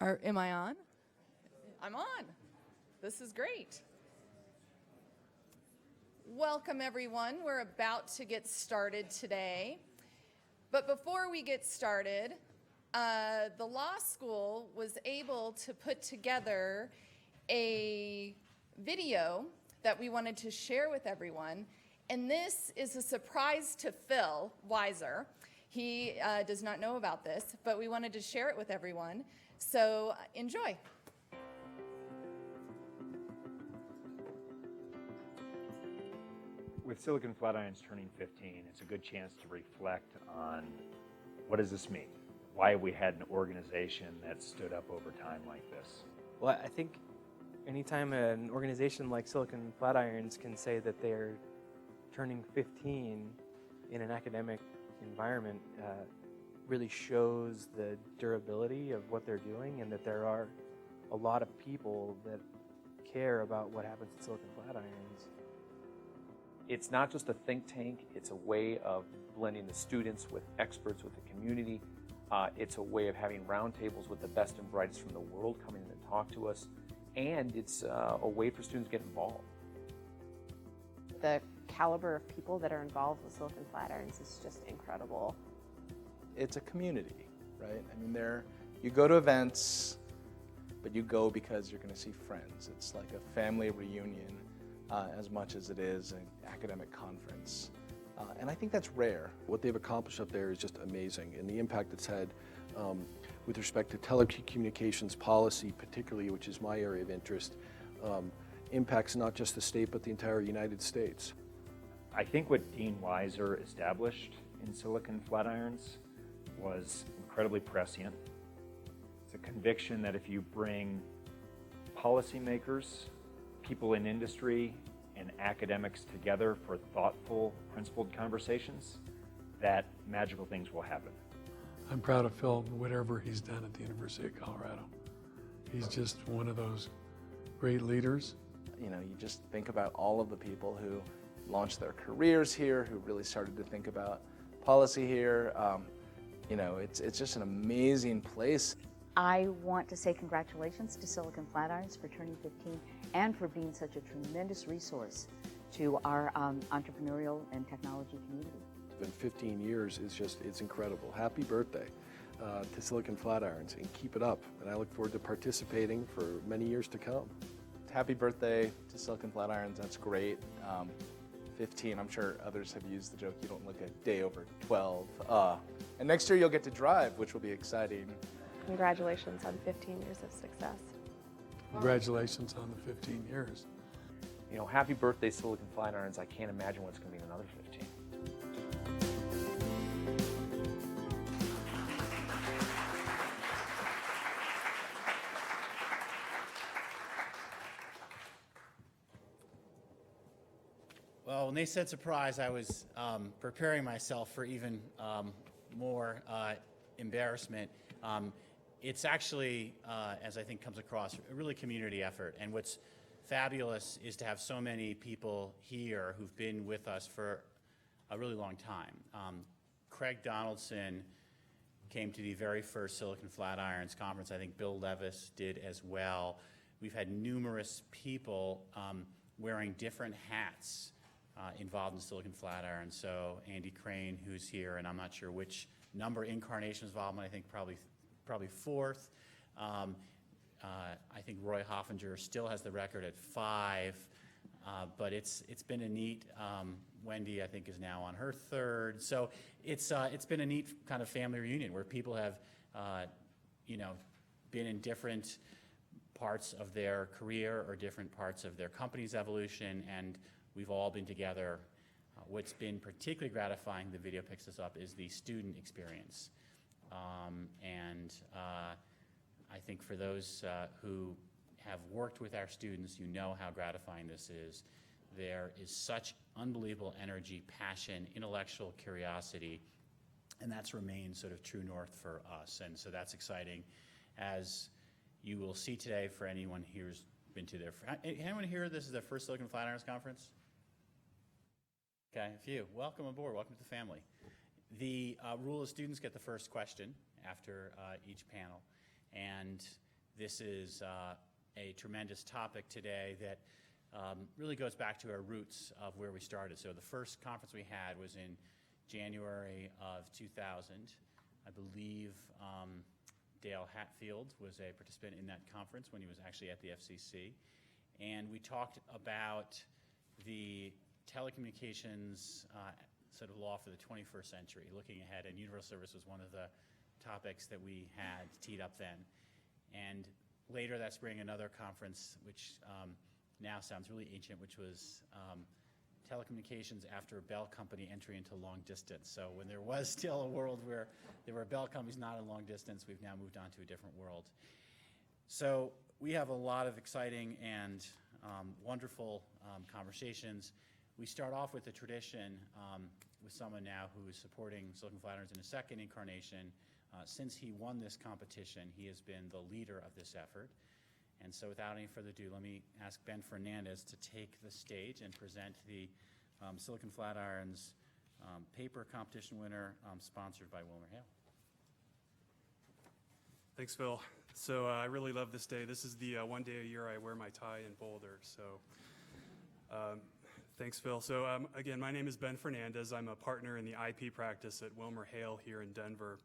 Am I on? I'm on. This is great. Welcome, everyone. We're about to get started today. But before we get started, the law school was able to put together a video that we wanted to share with everyone. And this is a surprise to Phil Weiser. He does not know about this, but we wanted to share it with everyone. So enjoy. With Silicon Flatirons turning 15, it's a good chance to reflect on what does this mean? Why have we had an organization that stood up over time like this? Well, I think anytime an organization like Silicon Flatirons can say that they're turning 15 in an academic environment really shows the durability of what they're doing, and that there are a lot of people that care about what happens at Silicon Flatirons. It's not just a think tank, it's a way of blending the students with experts, with the community. It's a way of having roundtables with the best and brightest from the world coming in to talk to us, and it's a way for students to get involved. The caliber of people that are involved with Silicon Flatirons is just incredible. It's a community, right? I mean, you go to events, but you go because you're going to see friends. It's like a family reunion as much as it is an academic conference. And I think that's rare. What they've accomplished up there is just amazing, and the impact it's had with respect to telecommunications policy, particularly, which is my area of interest, impacts not just the state but the entire United States. I think what Dean Weiser established in Silicon Flatirons was incredibly prescient. It's a conviction that if you bring policymakers, people in industry, and academics together for thoughtful, principled conversations, that magical things will happen. I'm proud of Phil, whatever he's done at the University of Colorado. He's just one of those great leaders. You know, you just think about all of the people who launched their careers here, who really started to think about policy here. You know, it's just an amazing place. I want to say congratulations to Silicon Flatirons for turning 15 and for being such a tremendous resource to our entrepreneurial and technology community. In 15 years it's incredible. Happy birthday to Silicon Flatirons, and keep it up. And I look forward to participating for many years to come. Happy birthday to Silicon Flatirons, that's great. 15, I'm sure others have used the joke, you don't look a day over 12. And next year you'll get to drive, which will be exciting. Congratulations on 15 years of success. Congratulations on the 15 years. You know, happy birthday, Silicon Flatirons. I can't imagine what's going to be in another 15. Well, when they said surprise, I was preparing myself for even more embarrassment. It's actually, as I think comes across, a really community effort. And what's fabulous is to have so many people here who've been with us for a really long time. Craig Donaldson came to the very first Silicon Flatirons conference. I think Bill Levis did as well. We've had numerous people wearing different hats involved in Silicon Flatirons. So Andy Crane, who's here, and I'm not sure which number incarnations involvement, I think probably fourth. I think Roy Hoffinger still has the record at 5, but it's been a neat, Wendy I think is now on her 3rd. So it's been a neat kind of family reunion where people have, you know, been in different parts of their career or different parts of their company's evolution, and we've all been together. What's been particularly gratifying, the video picks this up, is the student experience. I think for those who have worked with our students, you know how gratifying this is. There is such unbelievable energy, passion, intellectual curiosity, and that's remained sort of true north for us. And so that's exciting, as you will see today for anyone who's been to their, anyone here, this is their first Silicon Flatirons conference? Okay, a few. Welcome aboard, welcome to the family. The rule is students get the first question after each panel. And this is a tremendous topic today that really goes back to our roots of where we started. So the first conference we had was in January of 2000. I believe Dale Hatfield was a participant in that conference when he was actually at the FCC. And we talked about the telecommunications sort of law for the 21st century, looking ahead, and universal service was one of the topics that we had teed up then. And later that spring, another conference, which now sounds really ancient, which was telecommunications after Bell Company entry into long distance. So when there was still a world where there were Bell companies not in long distance, we've now moved on to a different world. So we have a lot of exciting and wonderful conversations. We start off with a tradition with someone now who is supporting Silicon Flatirons in a second incarnation. Since he won this competition, he has been the leader of this effort. And so without any further ado, let me ask Ben Fernandez to take the stage and present the Silicon Flatirons paper competition winner sponsored by WilmerHale. Thanks, Phil. So I really love this day. This is the one day a year I wear my tie in Boulder. So thanks, Phil. So again, my name is Ben Fernandez. I'm a partner in the IP practice at WilmerHale here in Denver.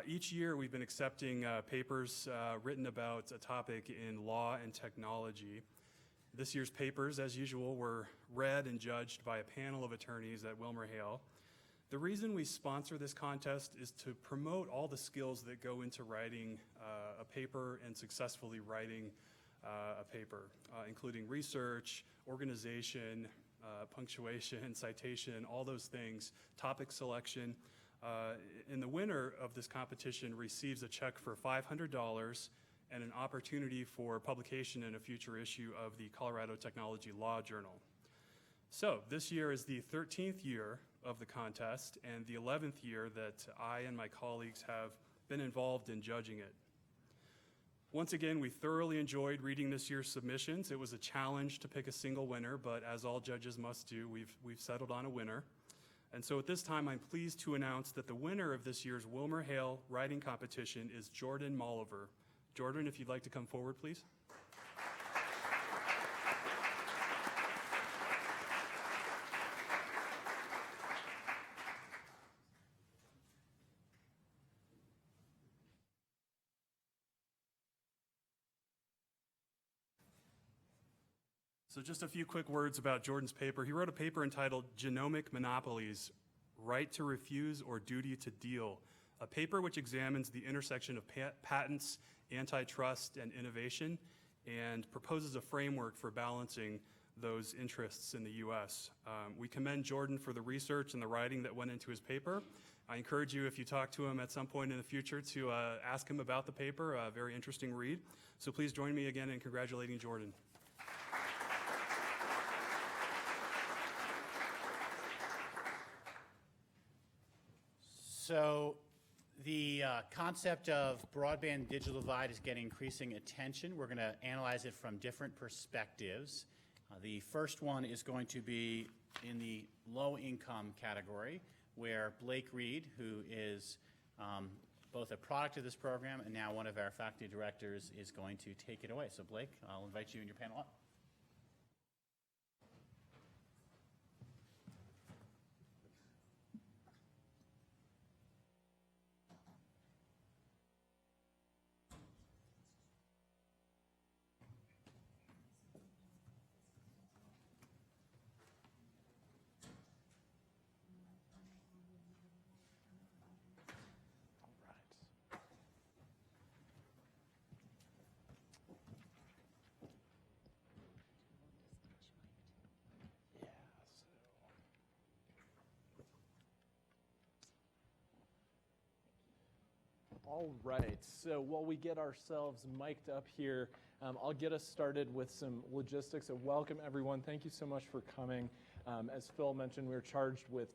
Each year we've been accepting papers written about a topic in law and technology. This year's papers, as usual, were read and judged by a panel of attorneys at WilmerHale. The reason we sponsor this contest is to promote all the skills that go into writing a paper and successfully writing a paper, including research, organization, punctuation, citation, all those things, topic selection. And the winner of this competition receives a check for $500 and an opportunity for publication in a future issue of the Colorado Technology Law Journal. So this year is the 13th year of the contest and the 11th year that I and my colleagues have been involved in judging it. Once again, we thoroughly enjoyed reading this year's submissions. It was a challenge to pick a single winner, but as all judges must do, we've settled on a winner. And so at this time, I'm pleased to announce that the winner of this year's WilmerHale writing competition is Jordan Molliver. Jordan, if you'd like to come forward, please. So just a few quick words about Jordan's paper. He wrote a paper entitled Genomic Monopolies, Right to Refuse or Duty to Deal, a paper which examines the intersection of patents, antitrust, and innovation, and proposes a framework for balancing those interests in the U.S. We commend Jordan for the research and the writing that went into his paper. I encourage you, if you talk to him at some point in the future, to ask him about the paper, a very interesting read. So please join me again in congratulating Jordan. So the concept of broadband digital divide is getting increasing attention. We're going to analyze it from different perspectives. The first one is going to be in the low-income category, where Blake Reid, who is both a product of this program and now one of our faculty directors, is going to take it away. So Blake, I'll invite you and your panel up. All right, so while we get ourselves mic'd up here, I'll get us started with some logistics. So welcome everyone, thank you so much for coming. As Phil mentioned, we're charged with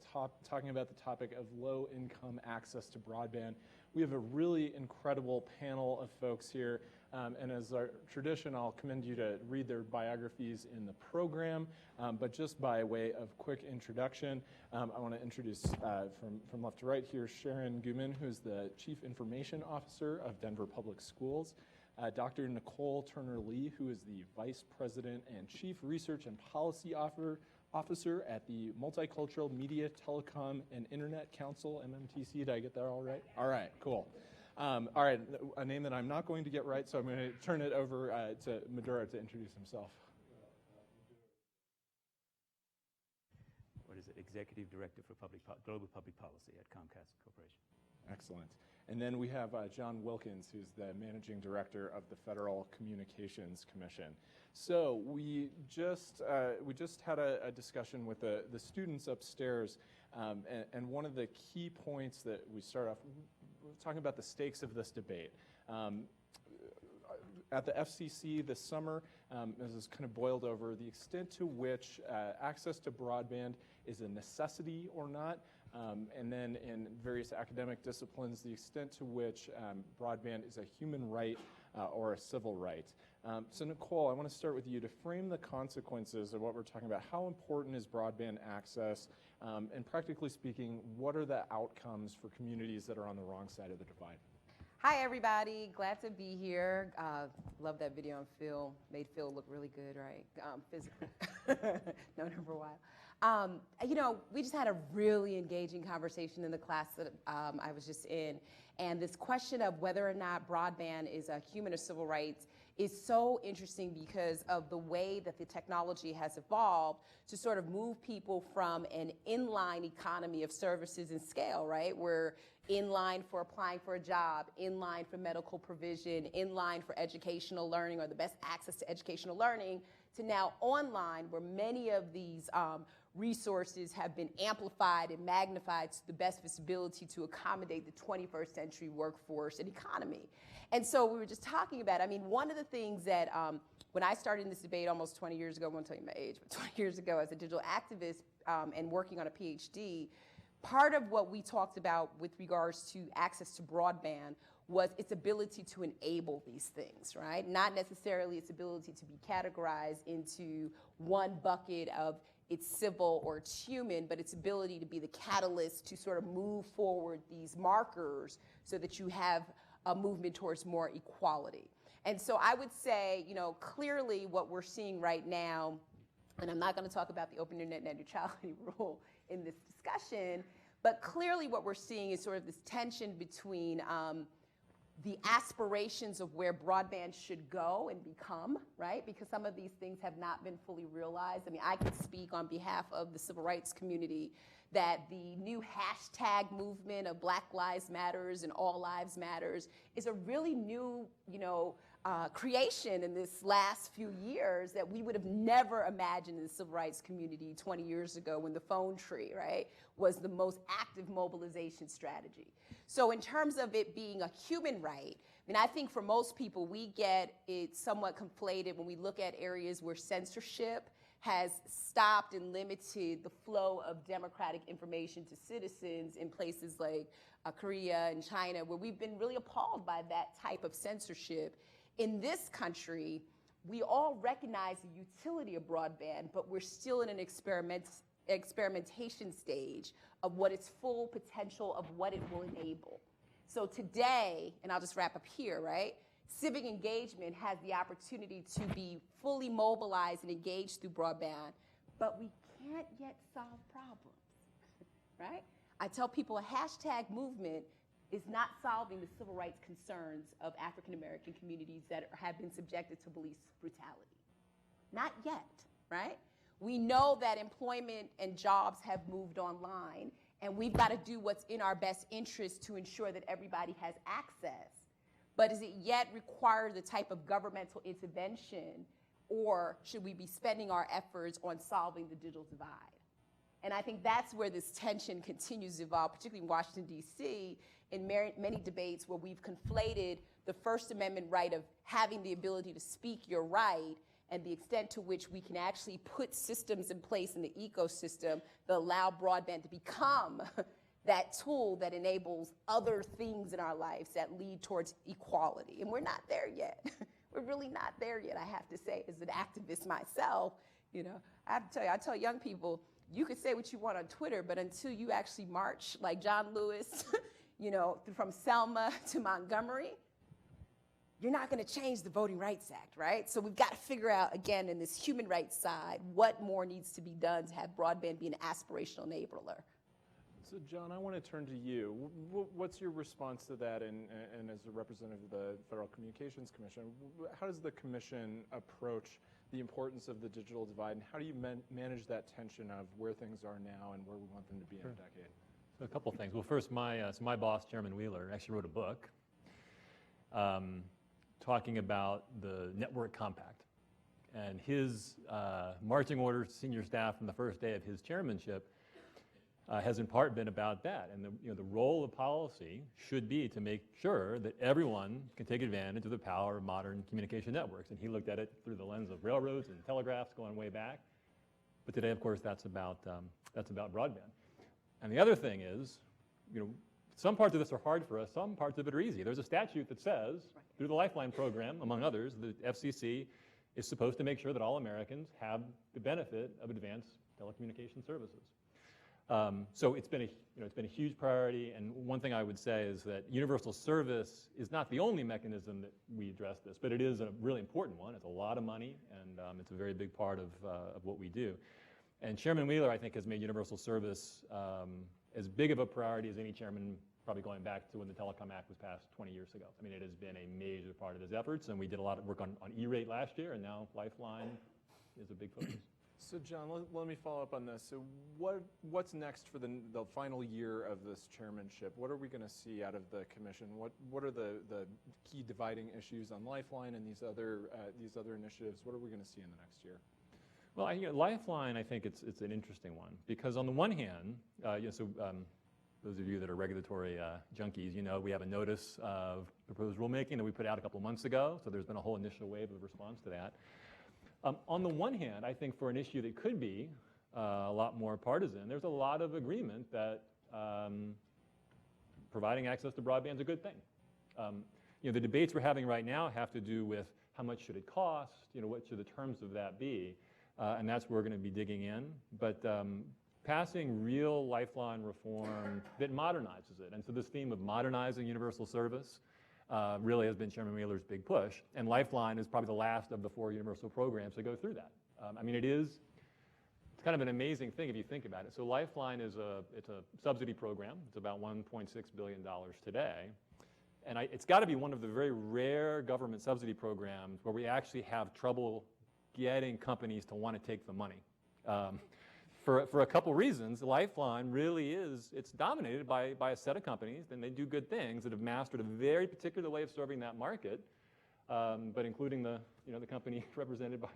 talking about the topic of low-income access to broadband. We have a really incredible panel of folks here, and as our tradition, I'll commend you to read their biographies in the program, but just by way of quick introduction, I want to introduce from left to right here, Sharyn Guhman, who's the Chief Information Officer of Denver Public Schools. Dr. Nicol Turner-Lee, who is the Vice President and Chief Research and Policy Officer at the Multicultural Media, Telecom, and Internet Council, MMTC. Did I get that all right? All right, cool. All right, a name that I'm not going to get right, so I'm going to turn it over to Madura to introduce himself. What is it? Executive Director for Global Public Policy at Comcast Corporation. Excellent. And then we have Jon Wilkins, who's the Managing Director of the Federal Communications Commission. So we just had a discussion with the students upstairs, and one of the key points that we start off, we're talking about the stakes of this debate. At the FCC this summer, this is kind of boiled over the extent to which access to broadband is a necessity or not, and then in various academic disciplines, the extent to which broadband is a human right or a civil right. So Nicol, I want to start with you to frame the consequences of what we're talking about. How important is broadband access? And practically speaking, what are the outcomes for communities that are on the wrong side of the divide? Hi, everybody. Glad to be here. Love that video on Phil. Made Phil look really good, right? Physically. Known him for a while. You know, we just had a really engaging conversation in the class that I was just in. And this question of whether or not broadband is a human or civil rights is so interesting because of the way that the technology has evolved to sort of move people from an inline economy of services and scale, right? We're in line for applying for a job, in line for medical provision, in line for educational learning or the best access to educational learning, to now online, where many of these resources have been amplified and magnified to the best visibility to accommodate the 21st century workforce and economy. And so we were just talking about, I mean, one of the things that when I started in this debate almost 20 years ago, I won't tell you my age, but 20 years ago as a digital activist and working on a PhD, part of what we talked about with regards to access to broadband was its ability to enable these things, right? Not necessarily its ability to be categorized into one bucket of it's civil or it's human, but its ability to be the catalyst to sort of move forward these markers so that you have a movement towards more equality. And so I would say, you know, clearly what we're seeing right now, and I'm not going to talk about the open internet net neutrality rule in this discussion, but clearly what we're seeing is sort of this tension between the aspirations of where broadband should go and become, right? Because some of these things have not been fully realized. I mean, I can speak on behalf of the civil rights community that the new hashtag movement of Black Lives Matters and All Lives Matters is a really new, you know, creation in this last few years that we would have never imagined in the civil rights community 20 years ago when the phone tree, right, was the most active mobilization strategy. So in terms of it being a human right, I mean, I think for most people, we get it somewhat conflated when we look at areas where censorship has stopped and limited the flow of democratic information to citizens in places like Korea and China, where we've been really appalled by that type of censorship. In this country, we all recognize the utility of broadband, but we're still in an experimentation stage of what its full potential of what it will enable. So today, and I'll just wrap up here, right? Civic engagement has the opportunity to be fully mobilized and engaged through broadband, but we can't yet solve problems, right? I tell people a hashtag movement is not solving the civil rights concerns of African American communities that have been subjected to police brutality. Not yet, right? We know that employment and jobs have moved online, and we've got to do what's in our best interest to ensure that everybody has access. But does it yet require the type of governmental intervention, or should we be spending our efforts on solving the digital divide? And I think that's where this tension continues to evolve, particularly in Washington, D.C., in many debates where we've conflated the First Amendment right of having the ability to speak your right and the extent to which we can actually put systems in place in the ecosystem that allow broadband to become that tool that enables other things in our lives that lead towards equality. And we're not there yet. We're really not there yet, I have to say, as an activist myself. You know, I have to tell you, I tell young people, you could say what you want on Twitter, but until you actually march like John Lewis, you know, from Selma to Montgomery, you're not going to change the Voting Rights Act, right? So we've got to figure out, again, in this human rights side, what more needs to be done to have broadband be an aspirational enabler. So, Jon, I want to turn to you. What's your response to that? And as a representative of the Federal Communications Commission, how does the Commission approach the importance of the digital divide, and how do you manage that tension of where things are now and where we want them to be in a decade? So a couple of things. Well, first, my boss, Chairman Wheeler, actually wrote a book talking about the Network Compact. And his marching orders to senior staff from the first day of his chairmanship has in part been about that. And the role of policy should be to make sure that everyone can take advantage of the power of modern communication networks. And he looked at it through the lens of railroads and telegraphs going way back. But today, of course, that's about broadband. And the other thing is, some parts of this are hard for us, some parts of it are easy. There's a statute that says, through the Lifeline program, among others, the FCC is supposed to make sure that all Americans have the benefit of advanced telecommunication services. So it's been a huge priority, and one thing I would say is that universal service is not the only mechanism that we address this, but it is a really important one. It's a lot of money, and it's a very big part of what we do. And Chairman Wheeler, I think, has made universal service as big of a priority as any chairman, probably going back to when the Telecom Act was passed 20 years ago. I mean, it has been a major part of his efforts, and we did a lot of work on E-rate last year, and now Lifeline is a big focus. So, Jon, let me follow up on this. So what's next for the final year of this chairmanship? What are we going to see out of the commission? What are the key dividing issues on Lifeline and these other initiatives? What are we going to see in the next year? Well, Lifeline, I think it's an interesting one, because on the one hand, those of you that are regulatory junkies, we have a notice of proposed rulemaking that we put out a couple months ago, so there's been a whole initial wave of response to that. On the one hand, I think for an issue that could be a lot more partisan, there's a lot of agreement that providing access to broadband is a good thing. The debates we're having right now have to do with how much should it cost, what should the terms of that be, and that's where we're going to be digging in. But passing real Lifeline reform that modernizes it, and so this theme of modernizing universal service really has been Chairman Wheeler's big push, and Lifeline is probably the last of the 4 universal programs to go through that. It's kind of an amazing thing if you think about it. So Lifeline it's a subsidy program. It's about $1.6 billion today, and it's got to be one of the very rare government subsidy programs where we actually have trouble getting companies to want to take the money. For a couple reasons. Lifeline really it's dominated by a set of companies, and they do good things that have mastered a very particular way of serving that market, but including the company represented by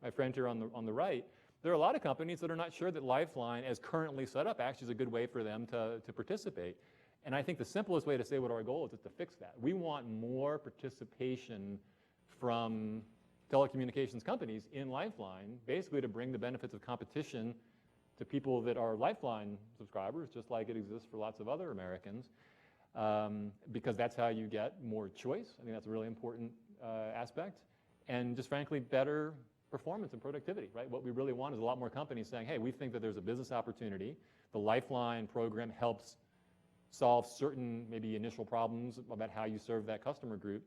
my friend here on the right. There are a lot of companies that are not sure that Lifeline, as currently set up, actually is a good way for them to participate. And I think the simplest way to say what our goal is to fix that. We want more participation from telecommunications companies in Lifeline, basically to bring the benefits of competition to people that are Lifeline subscribers, just like it exists for lots of other Americans, because that's how you get more choice. I think that's a really important aspect, and just frankly, better performance and productivity, right? What we really want is a lot more companies saying, hey, we think that there's a business opportunity. The Lifeline program helps solve certain maybe initial problems about how you serve that customer group,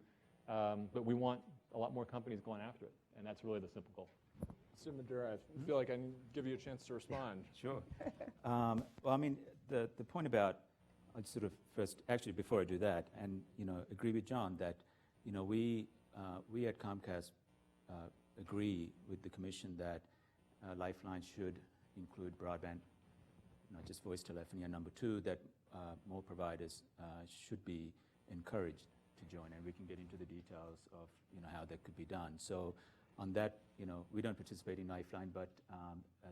but we want a lot more companies going after it, and that's really the simple goal. So, Madura, I feel like I can give you a chance to respond. Sure. The point about, I'd sort of first, actually before I do that, and agree with Jon that we at Comcast agree with the Commission that Lifeline should include broadband, not just voice telephony, and number 2, that more providers should be encouraged to join, and we can get into the details of how that could be done. So on that, we don't participate in Lifeline, but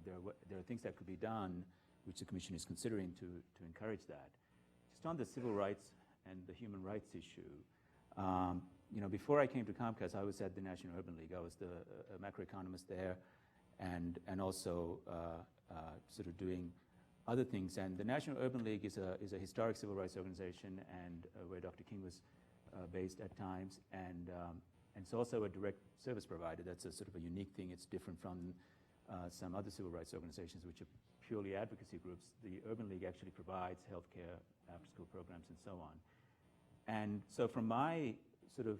there are things that could be done which the Commission is considering to encourage that. Just on the civil rights and the human rights issue, before I came to Comcast, I was at the National Urban League. I was the macroeconomist there, and also sort of doing other things. And the National Urban League is a historic civil rights organization, and where Dr. King was based at times, and it's also a direct service provider. That's a sort of a unique thing. It's different from some other civil rights organizations, which are purely advocacy groups. The Urban League actually provides healthcare, after-school programs, and so on. And so from my sort of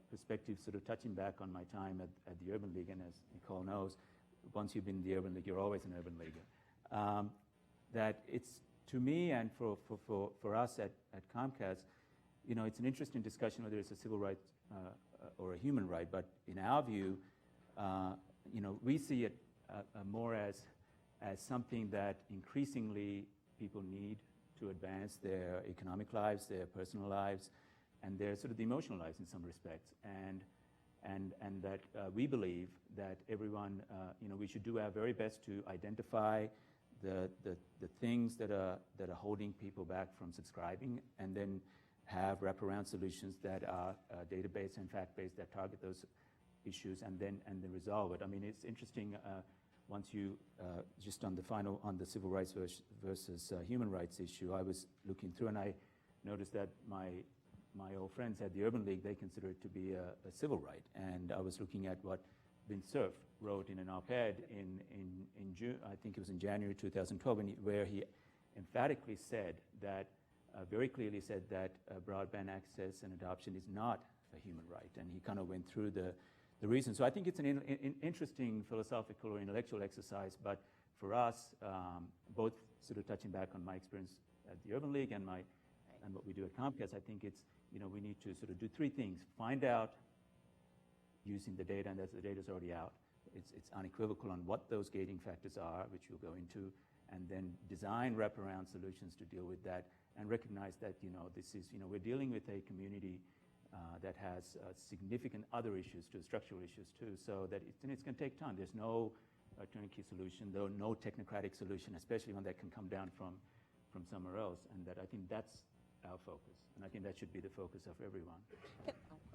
perspective, sort of touching back on my time at the Urban League, and as Nicole knows, once you've been in the Urban League, you're always an Urban Leaguer. That it's, to me and for us at Comcast, it's an interesting discussion whether it's a civil right or a human right, but in our view, we see it more as something that increasingly people need to advance their economic lives, their personal lives, and their sort of the emotional lives in some respects. And that we believe that everyone, we should do our very best to identify the things that are holding people back from subscribing, and then have wraparound solutions that are data-based and fact-based that target those issues and then resolve it. I mean, it's interesting. Once you just on the civil rights versus human rights issue, I was looking through and I noticed that my old friends at the Urban League, they consider it to be a civil right. And I was looking at what Vint Cerf wrote in an op-ed in June, I think it was in January 2012, where he emphatically said that, very clearly said that broadband access and adoption is not a human right. And he kind of went through the reasons. So I think it's an interesting philosophical or intellectual exercise, but for us, both sort of touching back on my experience at the Urban League and what we do at Comcast, I think it's, we need to sort of do three things. Find out using the data, and the data's already out. It's unequivocal on what those gating factors are, which we'll go into, and then design wraparound solutions to deal with that, and recognize that, this is, we're dealing with a community that has significant other issues too, structural issues too, so that it's going to take time. There's no turnkey solution, though no technocratic solution, especially one that can come down from somewhere else, and that I think that's our focus, and I think that should be the focus of everyone. Go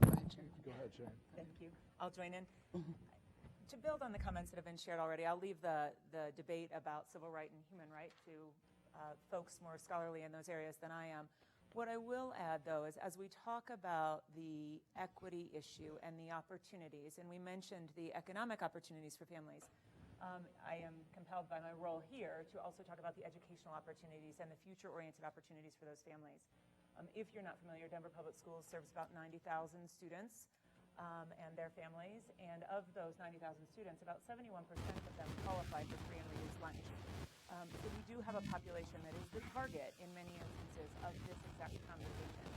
ahead, Sharyn. Go ahead, Sharyn. Thank you. I'll join in. To build on the comments that have been shared already, I'll leave the debate about civil right and human right to folks more scholarly in those areas than I am. What I will add, though, is as we talk about the equity issue and the opportunities, and we mentioned the economic opportunities for families, I am compelled by my role here to also talk about the educational opportunities and the future-oriented opportunities for those families. If you're not familiar, Denver Public Schools serves about 90,000 students and their families, and of those 90,000 students, about 71% of them qualify for free and reduced lunch. So we do have a population that is the target in many instances of this exact conversation.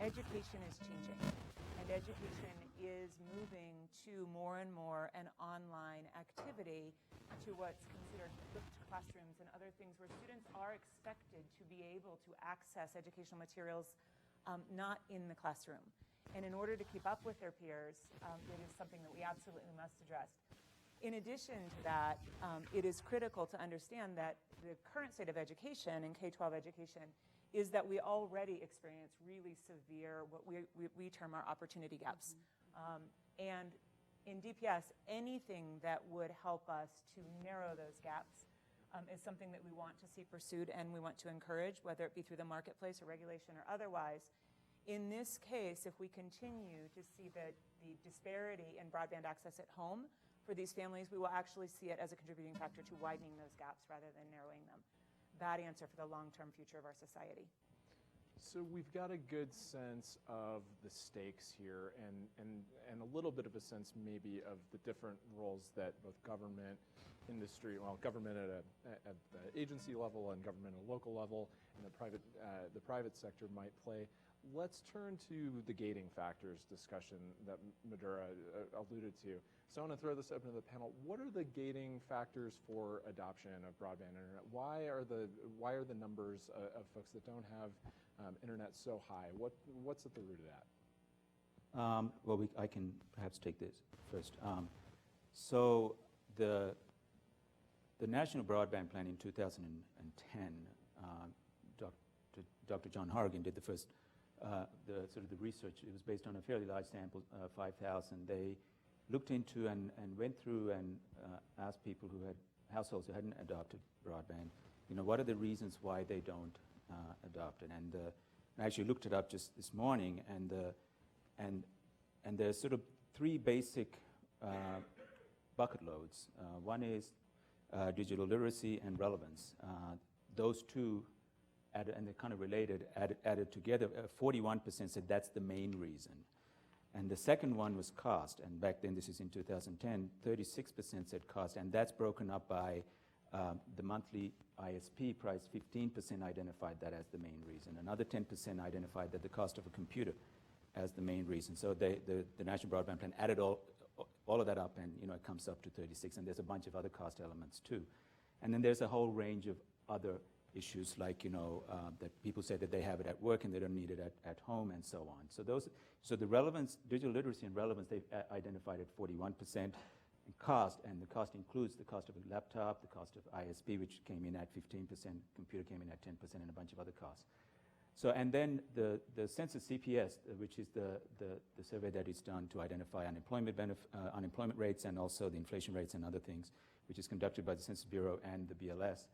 Education is changing, and education is moving to more and more an online activity, to what's considered flipped classrooms and other things where students are expected to be able to access educational materials not in the classroom. And in order to keep up with their peers, it is something that we absolutely must address. In addition to that, it is critical to understand that the current state of education and K-12 education is that we already experience really severe, what we term our opportunity gaps. And in DPS, anything that would help us to narrow those gaps is something that we want to see pursued and we want to encourage, whether it be through the marketplace or regulation or otherwise. In this case, if we continue to see the disparity in broadband access at home for these families, we will actually see it as a contributing factor to widening those gaps rather than narrowing them. Bad answer for the long-term future of our society. So we've got a good sense of the stakes here and a little bit of a sense maybe of the different roles that both government, industry, government at the agency level and government at a local level and the private sector might play. Let's turn to the gating factors discussion that Madura alluded to. So I want to throw this open to the panel. What are the gating factors for adoption of broadband internet? Why are the numbers of folks that don't have internet so high? What's at the root of that? I can perhaps take this first. So the National Broadband Plan in 2010, Dr. John Horrigan did the first the research. It was based on a fairly large sample, 5,000. They looked into and went through and asked people who had households who hadn't adopted broadband, what are the reasons why they don't adopt it? And I actually looked it up just this morning, and there's sort of three basic bucket loads. One is digital literacy and relevance. Those two, and they're kind of related, added together, 41% said that's the main reason. And the second one was cost, and back then, this is in 2010, 36% said cost, and that's broken up by the monthly ISP price. 15% identified that as the main reason. Another 10% identified that the cost of a computer as the main reason. So the National Broadband Plan added all of that up, and it comes up to 36, and there's a bunch of other cost elements too. And then there's a whole range of other issues, like that people say that they have it at work and they don't need it at home, and so on. So the relevance, digital literacy and relevance, they've identified at 41%. And cost, and the cost includes the cost of a laptop, the cost of ISP, which came in at 15%, computer came in at 10%, and a bunch of other costs. So, and then the census CPS, which is the survey that is done to identify unemployment rates and also the inflation rates and other things, which is conducted by the Census Bureau and the BLS,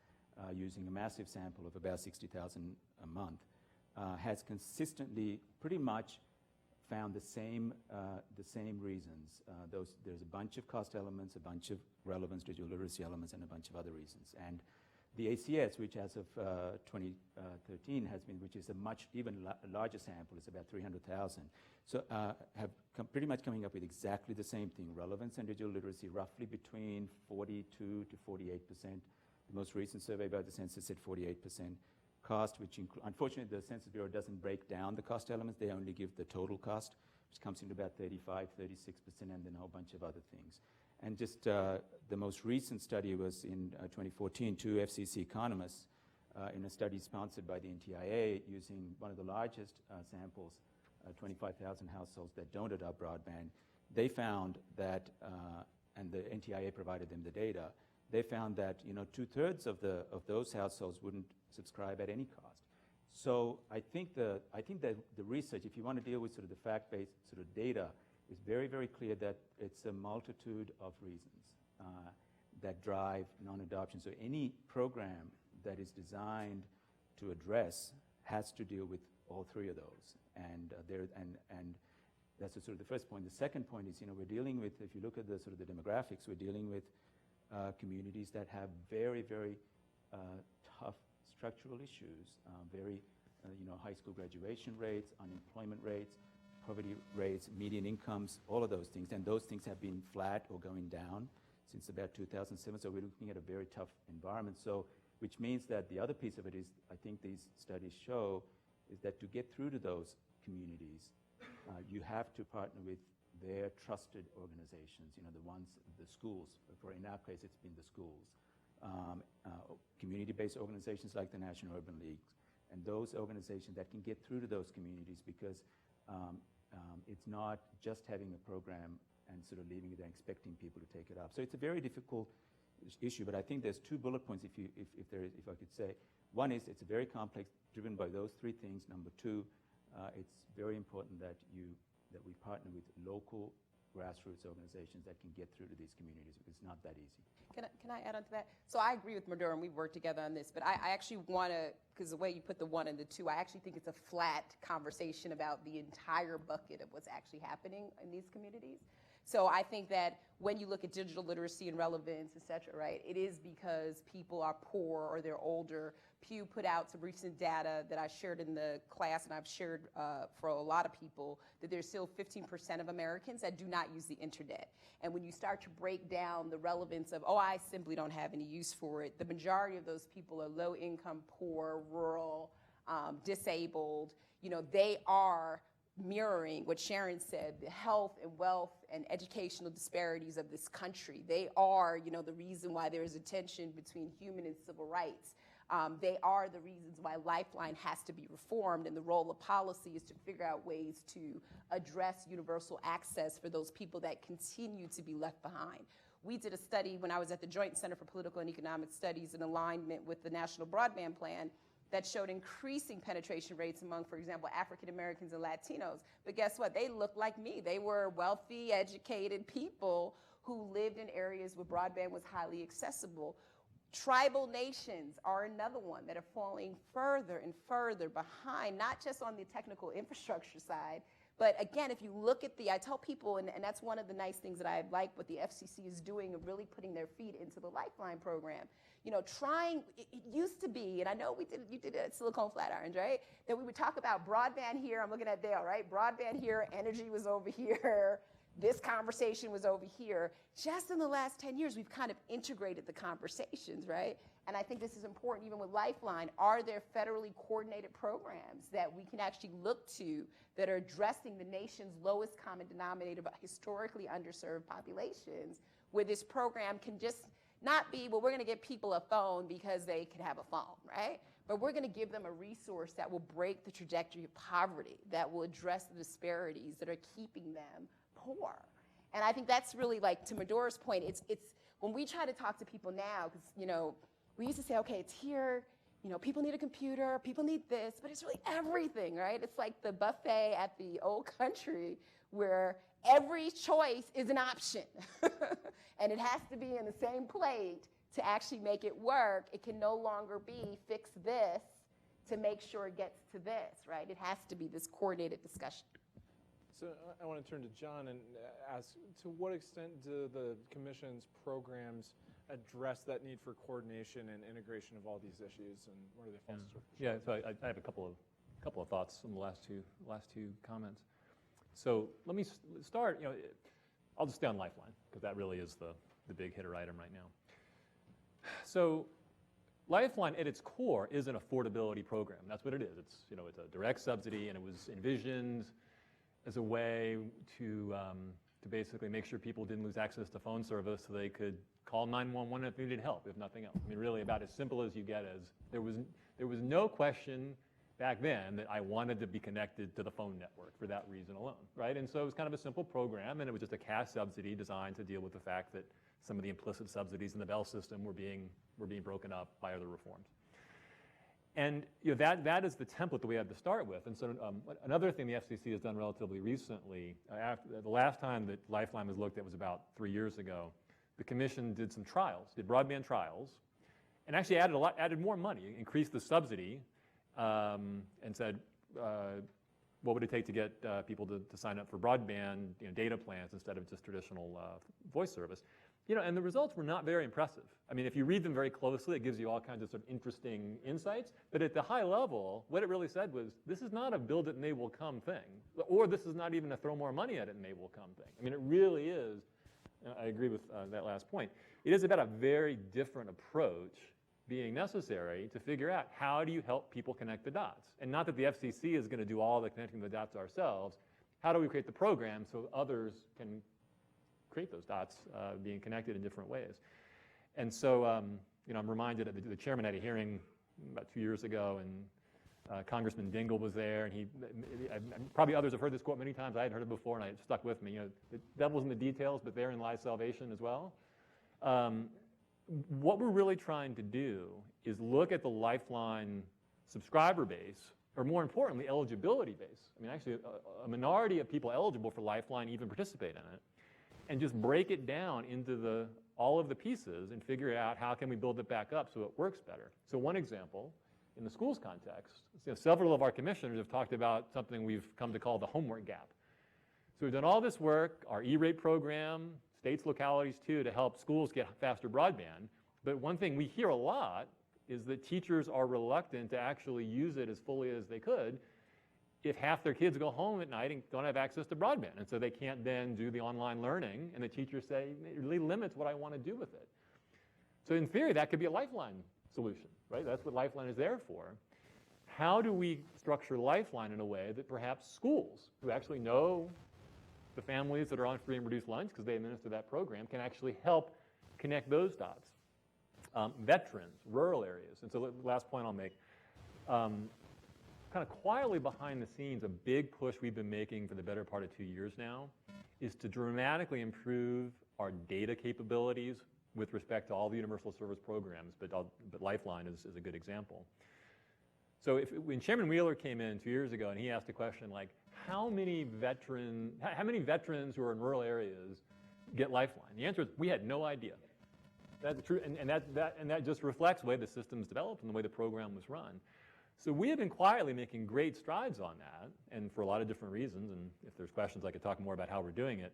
using a massive sample of about 60,000 a month, has consistently pretty much found the same reasons. There's a bunch of cost elements, a bunch of relevance, digital literacy elements, and a bunch of other reasons. And the ACS, which as of 2013 has been, which is a much even larger sample, it's about 300,000. So have pretty much coming up with exactly the same thing: relevance and digital literacy, roughly between 42 to 48%. The most recent survey by the census said 48%. Cost, which unfortunately the Census Bureau doesn't break down the cost elements, they only give the total cost, which comes into about 35, 36%, and then a whole bunch of other things. And just the most recent study was in 2014, two FCC economists in a study sponsored by the NTIA using one of the largest samples, 25,000 households that don't adopt broadband. They found that, and the NTIA provided them the data, they found that 2/3 of those households wouldn't subscribe at any cost. So I think that the research, if you want to deal with sort of the fact-based sort of data, is very, very clear that it's a multitude of reasons that drive non-adoption. So any program that is designed to address has to deal with all three of those. And that's sort of the first point. The second point is, we're dealing with, if you look at the sort of the demographics, we're dealing with communities that have very, very tough structural issues, very high school graduation rates, unemployment rates, poverty rates, median incomes, all of those things. And those things have been flat or going down since about 2007. So we're looking at a very tough environment. So, which means that the other piece of it is, I think these studies show, is that to get through to those communities, you have to partner with their trusted organizations, the ones, the schools. In our case, it's been the schools. Community-based organizations like the National Urban Leagues, and those organizations that can get through to those communities, because it's not just having a program and sort of leaving it and expecting people to take it up. So it's a very difficult issue, but I think there's two bullet points, if I could say. One is it's very complex, driven by those three things. Number two, it's very important that we partner with local grassroots organizations that can get through to these communities. It's not that easy. Can I add on to that? So I agree with Madura, and we've worked together on this, but I actually want to, because the way you put the one and the two, I actually think it's a flat conversation about the entire bucket of what's actually happening in these communities. So I think that when you look at digital literacy and relevance, et cetera, right, it is because people are poor or they're older. Pew put out some recent data that I shared in the class, and I've shared for a lot of people, that there's still 15% of Americans that do not use the internet. And when you start to break down the relevance of, I simply don't have any use for it, the majority of those people are low income, poor, rural, disabled. They are mirroring what Sharyn said, the health and wealth and educational disparities of this country. They are, the reason why there is a tension between human and civil rights. They are the reasons why Lifeline has to be reformed, and the role of policy is to figure out ways to address universal access for those people that continue to be left behind. We did a study when I was at the Joint Center for Political and Economic Studies in alignment with the National Broadband Plan that showed increasing penetration rates among, for example, African Americans and Latinos. But guess what? They looked like me. They were wealthy, educated people who lived in areas where broadband was highly accessible. Tribal nations are another one that are falling further and further behind, not just on the technical infrastructure side, But again, if you look at I tell people, and that's one of the nice things that I like what the FCC is doing of really putting their feet into the Lifeline program. You know, it used to be, and I know you did it at Silicon Flatirons, right? That we would talk about broadband here, I'm looking at Dale, right? Broadband here, energy was over here, this conversation was over here. Just in the last 10 years, we've kind of integrated the conversations, right? And I think this is important even with Lifeline. Are there federally coordinated programs that we can actually look to that are addressing the nation's lowest common denominator of historically underserved populations, where this program can just not be, well, we're going to give people a phone because they can have a phone, right? But we're going to give them a resource that will break the trajectory of poverty, that will address the disparities that are keeping them poor. And I think that's really, like, to Madura's point, it's when we try to talk to people now, because, you know, we used to say, okay, it's here, you know, people need a computer, people need this, but it's really everything, right? It's like the buffet at the old country where every choice is an option. And it has to be in the same plate to actually make it work. It can no longer be fix this to make sure it gets to this, right? It has to be this coordinated discussion. So I want to turn to Jon and ask, to what extent do the Commission's programs address that need for coordination and integration of all these issues, and what are they foster? Yeah, so I have a couple of thoughts on the last two comments. So let me start. You know, I'll just stay on Lifeline because that really is the big hitter item right now. So Lifeline at its core is an affordability program. That's what it is. It's a direct subsidy, and it was envisioned as a way to basically make sure people didn't lose access to phone service so they could call 911 if they needed help, if nothing else. I mean, really about as simple as you get. As there was no question back then that I wanted to be connected to the phone network for that reason alone, right? And so it was kind of a simple program, and it was just a cash subsidy designed to deal with the fact that some of the implicit subsidies in the Bell system were being broken up by other reforms. And that is the template that we had to start with. And so another thing the FCC has done relatively recently, after the last time that Lifeline was looked at was about 3 years ago, the Commission did some trials, did broadband trials, and actually added more money, increased the subsidy, and said, what would it take to get people to sign up for broadband data plans instead of just traditional voice service? And the results were not very impressive. I mean, if you read them very closely, it gives you all kinds of sort of interesting insights. But at the high level, what it really said was, this is not a build it and they will come thing, or this is not even a throw more money at it and they will come thing. I mean, it really is. I agree with that last point. It is about a very different approach being necessary to figure out how do you help people connect the dots. And not that the FCC is going to do all the connecting the dots ourselves. How do we create the program so others can create those dots being connected in different ways? And so, I'm reminded of the chairman had a hearing about 2 years ago, and Congressman Dingell was there, and probably others have heard this quote many times. I hadn't heard it before, and it stuck with me. The devil's in the details, but therein lies salvation as well. What we're really trying to do is look at the Lifeline subscriber base, or more importantly, eligibility base. I mean, actually, a minority of people eligible for Lifeline even participate in it, and just break it down into all of the pieces and figure out how can we build it back up so it works better. So one example, in the schools context, several of our commissioners have talked about something we've come to call the homework gap. So we've done all this work, our E-rate program, states, localities too, to help schools get faster broadband. But one thing we hear a lot is that teachers are reluctant to actually use it as fully as they could if half their kids go home at night and don't have access to broadband. And so they can't then do the online learning, and the teachers say, it really limits what I want to do with it. So in theory, that could be a Lifeline solution, right? That's what Lifeline is there for. How do we structure Lifeline in a way that perhaps schools, who actually know the families that are on free and reduced lunch because they administer that program, can actually help connect those dots? Veterans, rural areas. And so the last point I'll make, kind of quietly behind the scenes, a big push we've been making for the better part of 2 years now is to dramatically improve our data capabilities with respect to all the universal service programs, but Lifeline is a good example. So when Chairman Wheeler came in 2 years ago and he asked a question like, how many veterans who are in rural areas get Lifeline? The answer is, we had no idea. That's true, and that just reflects the way the system's developed and the way the program was run. So we have been quietly making great strides on that, and for a lot of different reasons, and if there's questions, I could talk more about how we're doing it.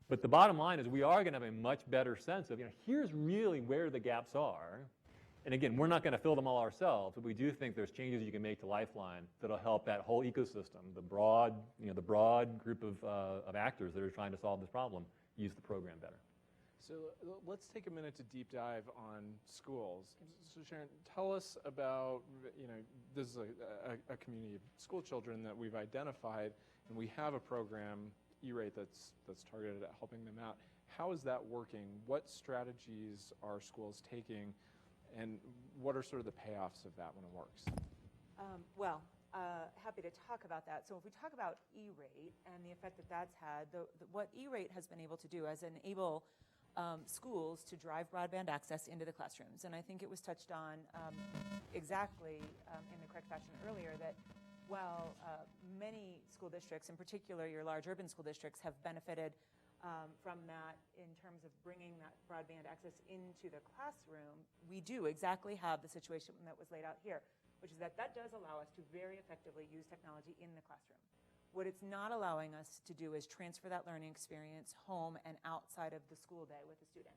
But the bottom line is we are going to have a much better sense of, here's really where the gaps are. And again, we're not going to fill them all ourselves, but we do think there's changes you can make to Lifeline that'll help that whole ecosystem, the broad group of actors that are trying to solve this problem, use the program better. So let's take a minute to deep dive on schools. So Sharyn, tell us about, this is a community of school children that we've identified, and we have a program, E-rate, that's targeted at helping them out. How is that working? What strategies are schools taking, and what are sort of the payoffs of that when it works? Happy to talk about that. So if we talk about E-rate and the effect that that's had, what E-rate has been able to do is enable schools to drive broadband access into the classrooms. And I think it was touched on exactly in the correct fashion earlier that while many school districts, in particular your large urban school districts, have benefited from that in terms of bringing that broadband access into the classroom, we do exactly have the situation that was laid out here, which is that does allow us to very effectively use technology in the classroom. What it's not allowing us to do is transfer that learning experience home and outside of the school day with the student.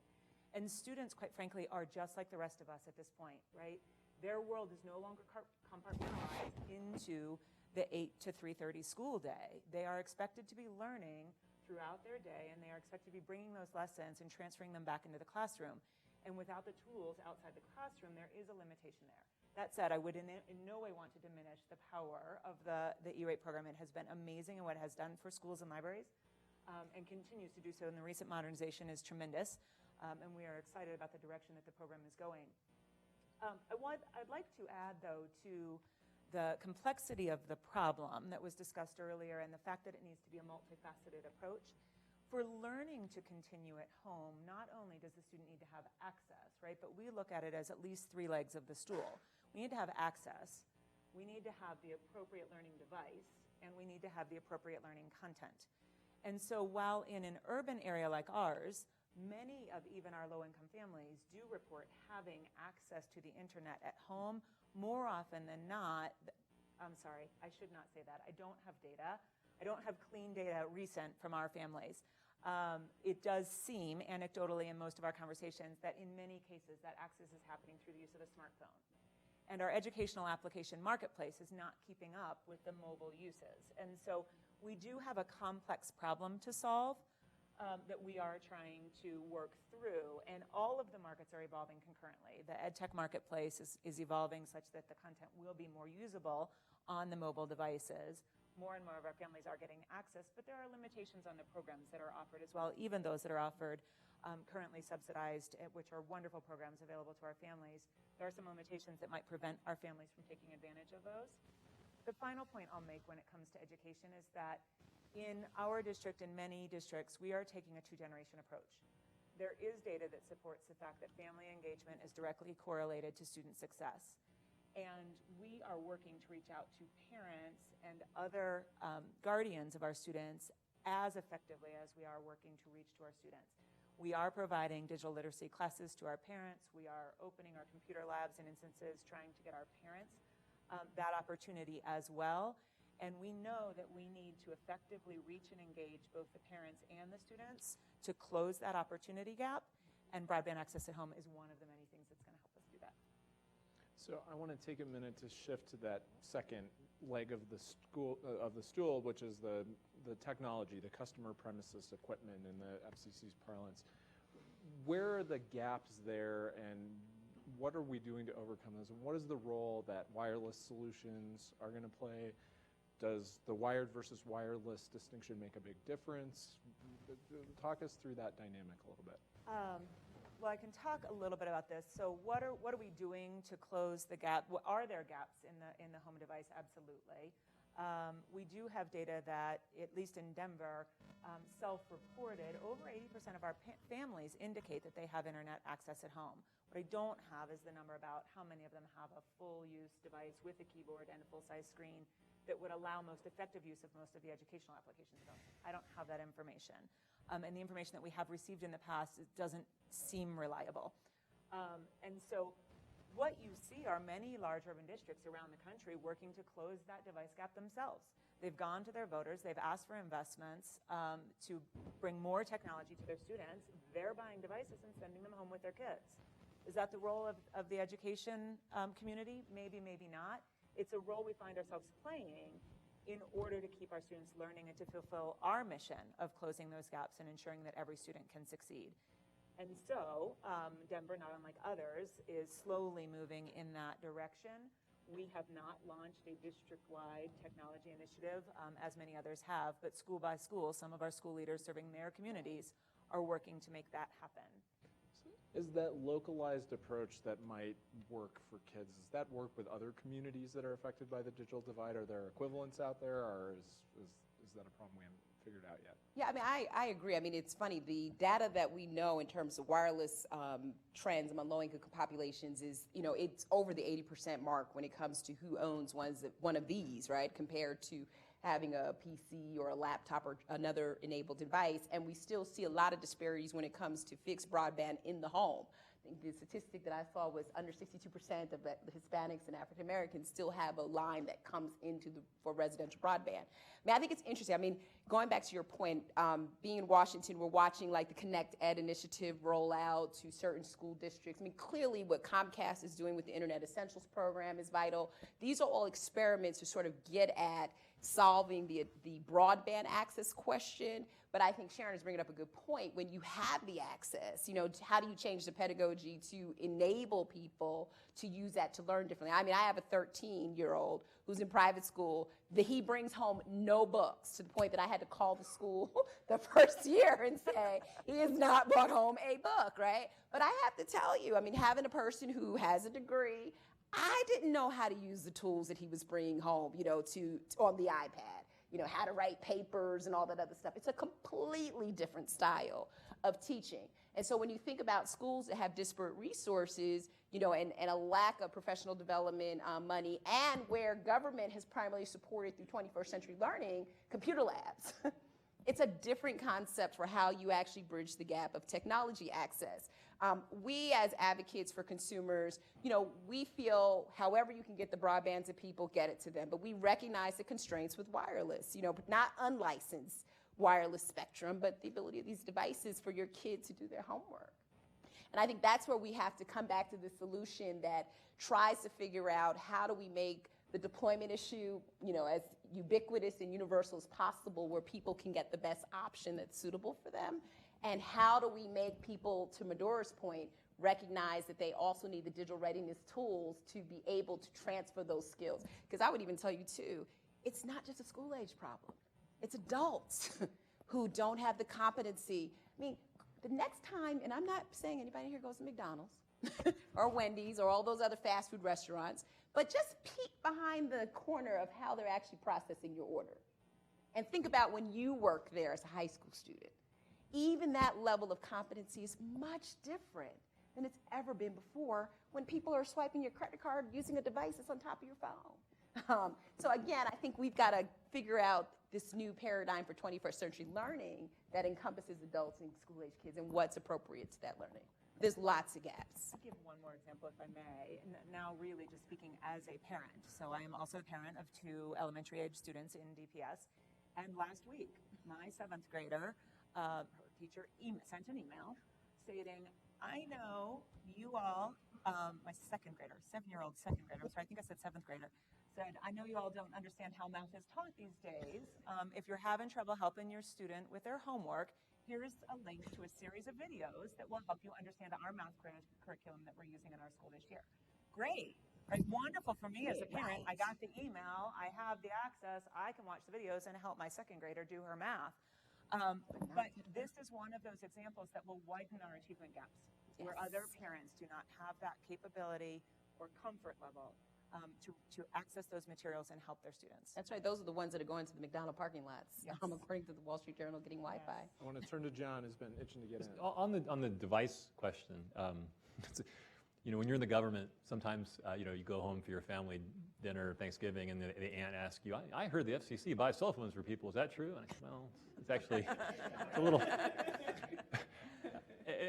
And students, quite frankly, are just like the rest of us at this point, right? Their world is no longer compartmentalized into the 8 to 3:30 school day. They are expected to be learning throughout their day, and they are expected to be bringing those lessons and transferring them back into the classroom. And without the tools outside the classroom, there is a limitation there. That said, I would in no way want to diminish the power of the E-rate program. It has been amazing, and what it has done for schools and libraries and continues to do so in the recent modernization is tremendous, and we are excited about the direction that the program is going. I'd like to add, though, to the complexity of the problem that was discussed earlier and the fact that it needs to be a multifaceted approach. For learning to continue at home, not only does the student need to have access, right, but we look at it as at least 3 legs of the stool. We need to have access, we need to have the appropriate learning device, and we need to have the appropriate learning content. And so while in an urban area like ours, many of even our low-income families do report having access to the internet at home, more often than not, I'm sorry, I should not say that. I don't have data. I don't have clean data recent from our families. It does seem, anecdotally in most of our conversations, that in many cases that access is happening through the use of a smartphone. And our educational application marketplace is not keeping up with the mobile uses. And so we do have a complex problem to solve that we are trying to work through. And all of the markets are evolving concurrently. The EdTech marketplace is evolving such that the content will be more usable on the mobile devices. More and more of our families are getting access, but there are limitations on the programs that are offered as well, even those that are offered currently subsidized, which are wonderful programs available to our families. There are some limitations that might prevent our families from taking advantage of those. The final point I'll make when it comes to education is that in our district and many districts, we are taking a 2-generation approach. There is data that supports the fact that family engagement is directly correlated to student success. And we are working to reach out to parents and other guardians of our students as effectively as we are working to reach to our students. We are providing digital literacy classes to our parents. We are opening our computer labs in instances trying to get our parents that opportunity as well. And we know that we need to effectively reach and engage both the parents and the students to close that opportunity gap. And broadband access at home is one of the many things that's going to help us do that. So I want to take a minute to shift to that second leg of the stool, which is the technology, the customer premises equipment in the FCC's parlance. Where are the gaps there, and what are we doing to overcome those? And what is the role that wireless solutions are going to play? Does the wired versus wireless distinction make a big difference? Talk us through that dynamic a little bit. Well, I can talk a little bit about this. So what are we doing to close the gap? Are there gaps in the home device? Absolutely. We do have data that, at least in Denver, self-reported, over 80% of our families indicate that they have internet access at home. What I don't have is the number about how many of them have a full-use device with a keyboard and a full-size screen that would allow most effective use of most of the educational applications. I don't have that information. And the information that we have received in the past, it doesn't seem reliable. And so what you see are many large urban districts around the country working to close that device gap themselves. They've gone to their voters, they've asked for investments to bring more technology to their students. They're buying devices and sending them home with their kids. Is that the role of the education community? Maybe, maybe not. It's a role we find ourselves playing in order to keep our students learning and to fulfill our mission of closing those gaps and ensuring that every student can succeed. And so Denver, not unlike others, is slowly moving in that direction. We have not launched a district-wide technology initiative, as many others have, but school by school, some of our school leaders serving their communities are working to make that happen. Is that localized approach that might work for kids, does that work with other communities that are affected by the digital divide? Are there equivalents out there, or is that a problem we haven't figured out yet? Yeah, I mean, I agree. I mean, it's funny. The data that we know in terms of wireless trends among low-income populations is, you know, it's over the 80% mark when it comes to who owns one of these, right, compared to having a PC or a laptop or another enabled device. And we still see a lot of disparities when it comes to fixed broadband in the home. I think the statistic that I saw was under 62% of the Hispanics and African Americans still have a line that comes into for residential broadband. I mean, I think it's interesting. I mean, going back to your point, being in Washington, we're watching like the Connect Ed initiative roll out to certain school districts. I mean, clearly what Comcast is doing with the Internet Essentials program is vital. These are all experiments to sort of get at solving the broadband access question. But I think Sharyn is bringing up a good point. When you have the access, you know, how do you change the pedagogy to enable people to use that to learn differently? I mean, I have a 13-year-old who's in private school that he brings home no books, to the point that I had to call the school the first year and say, he has not brought home a book, right? But I have to tell you, I mean, having a person who has a degree, I didn't know how to use the tools that he was bringing home, you know, on the iPad, you know, how to write papers and all that other stuff. It's a completely different style of teaching. And so when you think about schools that have disparate resources, you know, and a lack of professional development money, and where government has primarily supported through 21st century learning, computer labs. It's a different concept for how you actually bridge the gap of technology access. We as advocates for consumers, you know, we feel however you can get the broadband to people, get it to them. But we recognize the constraints with wireless, you know, not unlicensed wireless spectrum, but the ability of these devices for your kid to do their homework. And I think that's where we have to come back to the solution that tries to figure out how do we make the deployment issue, you know, as ubiquitous and universal as possible, where people can get the best option that's suitable for them. And how do we make people, to Madura's point, recognize that they also need the digital readiness tools to be able to transfer those skills? Because I would even tell you too, it's not just a school age problem. It's adults who don't have the competency. I mean, the next time, and I'm not saying anybody here goes to McDonald's or Wendy's or all those other fast food restaurants, but just peek behind the corner of how they're actually processing your order. And think about when you worked there as a high school student. Even that level of competency is much different than it's ever been before when people are swiping your credit card using a device that's on top of your phone. So again, I think we've got to figure out this new paradigm for 21st century learning that encompasses adults and school-age kids and what's appropriate to that learning. There's lots of gaps. I'll give one more example, if I may. Now really just speaking as a parent. So I am also a parent of 2 elementary age students in DPS. And last week, my 7th grader, her teacher sent an email stating, I know you all, my 2nd grader, 7-year-old 2nd grader, I'm sorry, I think I said 7th grader, said, I know you all don't understand how math is taught these days. If you're having trouble helping your student with their homework, here's a link to a series of videos that will help you understand our math curriculum that we're using in our school this year. Great. Right, wonderful for me as a parent. I got the email, I have the access, I can watch the videos and help my 2nd grader do her math. But this is one of those examples that will widen our achievement gaps, where other parents do not have that capability or comfort level to access those materials and help their students. That's right. Those are the ones that are going to the McDonald's parking lots, according to the Wall Street Journal, getting Wi-Fi. I want to turn to John, who's been itching to get in. On the device question, you know, when you're in the government, sometimes you know, you go home for your family dinner, Thanksgiving, and the aunt asks you, I heard the FCC buys cell phones for people. Is that true? And I said, well, it's actually a little.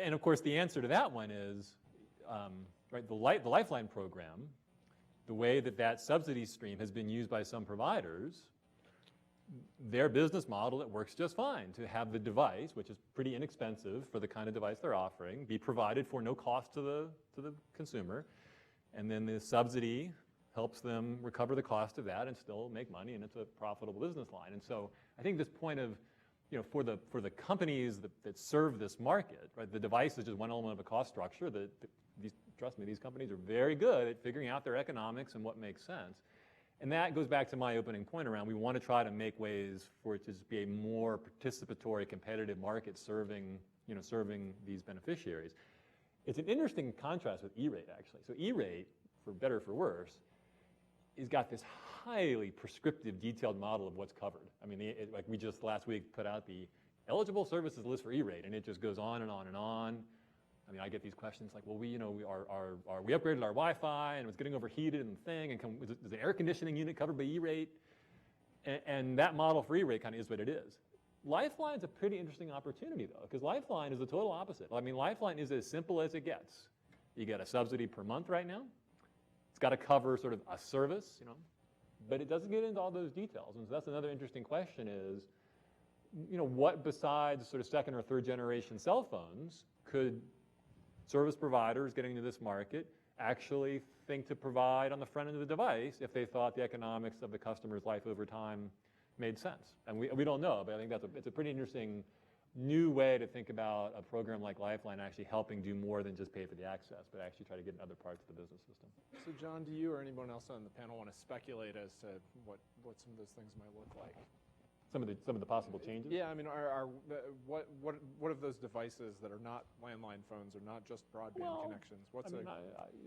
And of course, the answer to that one is, right? The Lifeline program, the way that that subsidy stream has been used by some providers, their business model, it works just fine to have the device, which is pretty inexpensive for the kind of device they're offering, be provided for no cost to the consumer, and then the subsidy helps them recover the cost of that and still make money, and it's a profitable business line. And so I think this point of, for the companies that serve this market, right, the device is just one element of a cost structure. Trust me, these companies are very good at figuring out their economics and what makes sense. And that goes back to my opening point around we want to try to make ways for it to just be a more participatory, competitive market serving these beneficiaries. It's an interesting contrast with E-rate, actually. So E-rate, for better or for worse, has got this highly prescriptive, detailed model of what's covered. I mean, like we just last week put out the eligible services list for E-rate, and it just goes on and on and on. I mean, I get these questions like, well, we upgraded our Wi-Fi and it was getting overheated and the thing, and is the air conditioning unit covered by E-rate? And that model for E-rate kind of is what it is. Lifeline's a pretty interesting opportunity, though, because Lifeline is the total opposite. I mean, Lifeline is as simple as it gets. You get a subsidy per month right now. It's got to cover sort of a service, but it doesn't get into all those details. And so that's another interesting question is, what besides sort of second or third generation cell phones could service providers getting into this market actually think to provide on the front end of the device if they thought the economics of the customer's life over time made sense? And we don't know, but I think it's a pretty interesting new way to think about a program like Lifeline actually helping do more than just pay for the access, but actually try to get in other parts of the business system. So John, do you or anyone else on the panel want to speculate as to what some of those things might look like? Some of the possible changes? Yeah, I mean, what of those devices that are not landline phones or not just broadband connections?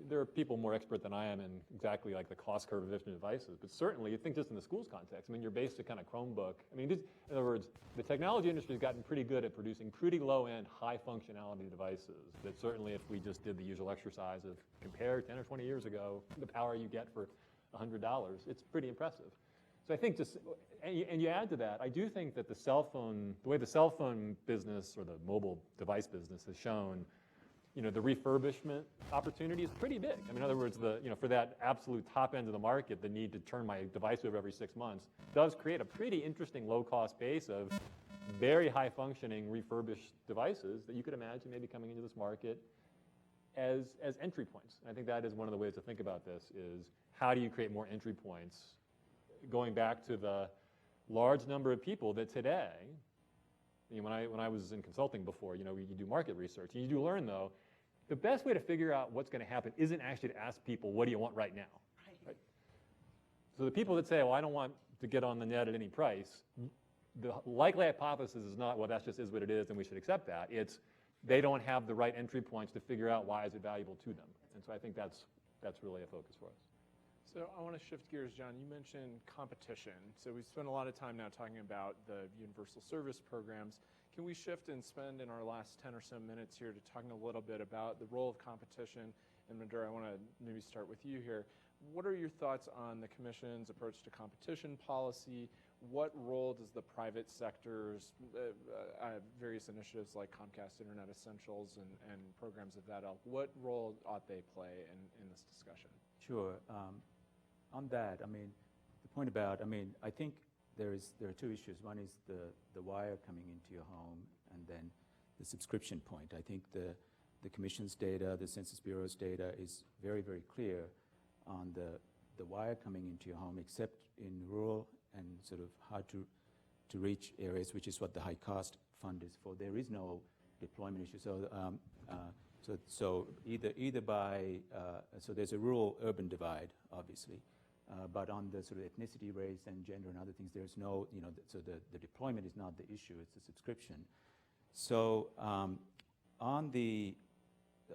There are people more expert than I am in exactly like the cost curve of different devices, but certainly you think just in the schools context. I mean, your basic kind of Chromebook. I mean, in other words, the technology industry has gotten pretty good at producing pretty low-end, high-functionality devices that certainly if we just did the usual exercise of compare 10 or 20 years ago, the power you get for $100, it's pretty impressive. So I think and you add to that, I do think that the way the cell phone business or the mobile device business has shown, the refurbishment opportunity is pretty big. I mean, in other words, for that absolute top end of the market, the need to turn my device over every 6 months does create a pretty interesting low-cost base of very high-functioning refurbished devices that you could imagine maybe coming into this market as entry points. And I think that is one of the ways to think about this is how do you create more entry points going back to the large number of people that today, when I was in consulting before, you do market research. And you do learn, though, the best way to figure out what's going to happen isn't actually to ask people, what do you want right now? Right? So the people that say, well, I don't want to get on the net at any price, the likely hypothesis is not, well, that just is what it is and we should accept that. It's they don't have the right entry points to figure out why is it valuable to them. And so I think that's really a focus for us. So I want to shift gears, John. You mentioned competition. So we've spent a lot of time now talking about the universal service programs. Can we shift and spend in our last 10 or so minutes here to talking a little bit about the role of competition? And Madura, I want to maybe start with you here. What are your thoughts on the Commission's approach to competition policy? What role does the private sector's various initiatives like Comcast Internet Essentials and programs of that ilk, what role ought they play in this discussion? Sure. On that, I mean, the point about, I think there are two issues. One is the wire coming into your home, and then the subscription point. I think the Commission's data, the Census Bureau's data is very, very clear on the wire coming into your home, except in rural and sort of hard to reach areas, which is what the high cost fund is for. There is no deployment issue. So either by so there's a rural-urban divide, obviously. But on the sort of ethnicity, race, and gender and other things, there's no, so the deployment is not the issue, it's the subscription. So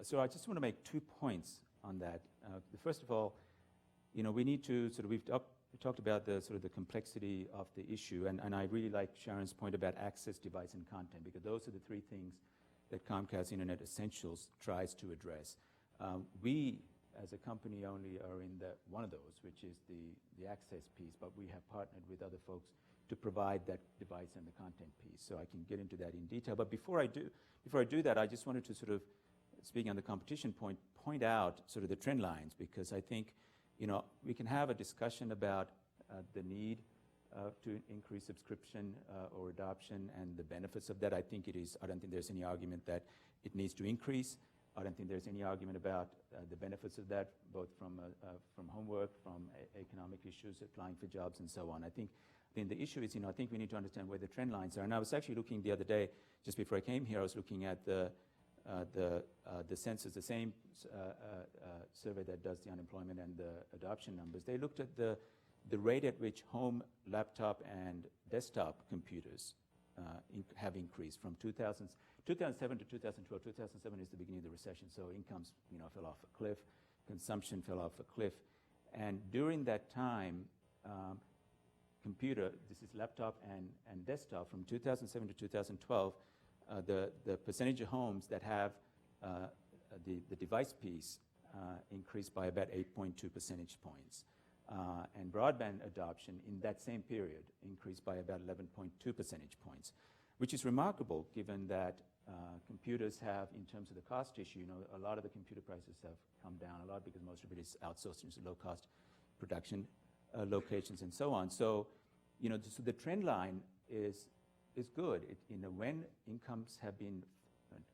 so I just want to make 2 points on that. First of all, we need to sort of, we talked about the sort of the complexity of the issue, and I really like Sharyn's point about access, device, and content, because those are the three things that Comcast Internet Essentials tries to address. We, as a company, only are in one of those, which is the access piece, but we have partnered with other folks to provide that device and the content piece. So I can get into that in detail. But before I do that, I just wanted to sort of, speaking on the competition point point out sort of the trend lines, because I think, we can have a discussion about the need to increase subscription or adoption and the benefits of that. I don't think there's any argument that it needs to increase. I don't think there's any argument about the benefits of that, both from homework, from economic issues, applying for jobs, and so on. I think the issue is, I think we need to understand where the trend lines are. And I was actually looking the other day, just before I came here, I was looking at the census, the same survey that does the unemployment and the adoption numbers. They looked at the rate at which home, laptop, and desktop computers have increased from 2007 to 2012. 2007 is the beginning of the recession, so incomes fell off a cliff, consumption fell off a cliff. And during that time, this is laptop and desktop, from 2007 to 2012, the percentage of homes that have the device piece increased by about 8.2 percentage points. And broadband adoption in that same period increased by about 11.2 percentage points, which is remarkable given that computers have, in terms of the cost issue, a lot of the computer prices have come down a lot because most of it is outsourced into low-cost production locations and so on. So, so the trend line is good. When incomes have been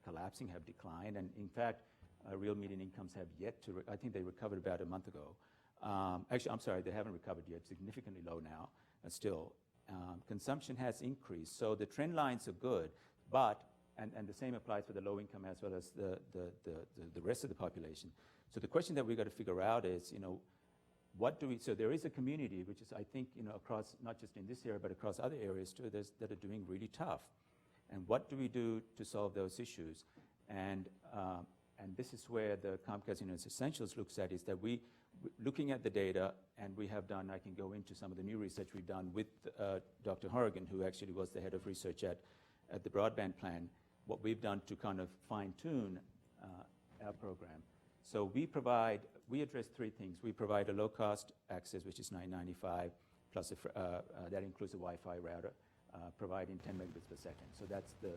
collapsing, have declined, and in fact, real median incomes have yet to, I think they recovered about a month ago. Actually, I'm sorry, they haven't recovered yet, significantly low now, still. Consumption has increased, so the trend lines are good, but, and the same applies for the low income as well as the rest of the population. So the question that we've got to figure out is, so there is a community, which is, I think, across, not just in this area, but across other areas too, that are doing really tough. And what do we do to solve those issues? And this is where the Comcast Essentials looks at, is that looking at the data, and we have done, I can go into some of the new research we've done with Dr. Horrigan, who actually was the head of research at the Broadband Plan, what we've done to kind of fine-tune our program. So we address three things. We provide a low-cost access, which is $9.95, plus that includes a Wi-Fi router, providing 10 megabits per second. So that's the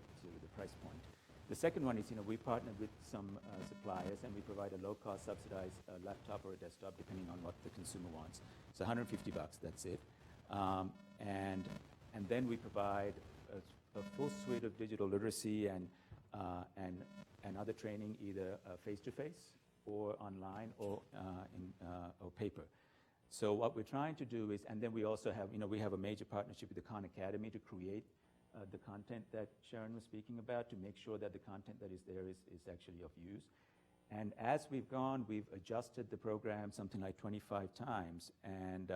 price point. The second one is, we partnered with some suppliers, and we provide a low-cost subsidized laptop or a desktop, depending on what the consumer wants. It's $150, that's it. And then we provide a full suite of digital literacy and other training, either face-to-face or online or paper. So what we're trying to do is, and then we also have, we have a major partnership with the Khan Academy to create the content that Sharyn was speaking about, to make sure that the content that is there is actually of use. And as we've gone, we've adjusted the program something like 25 times. And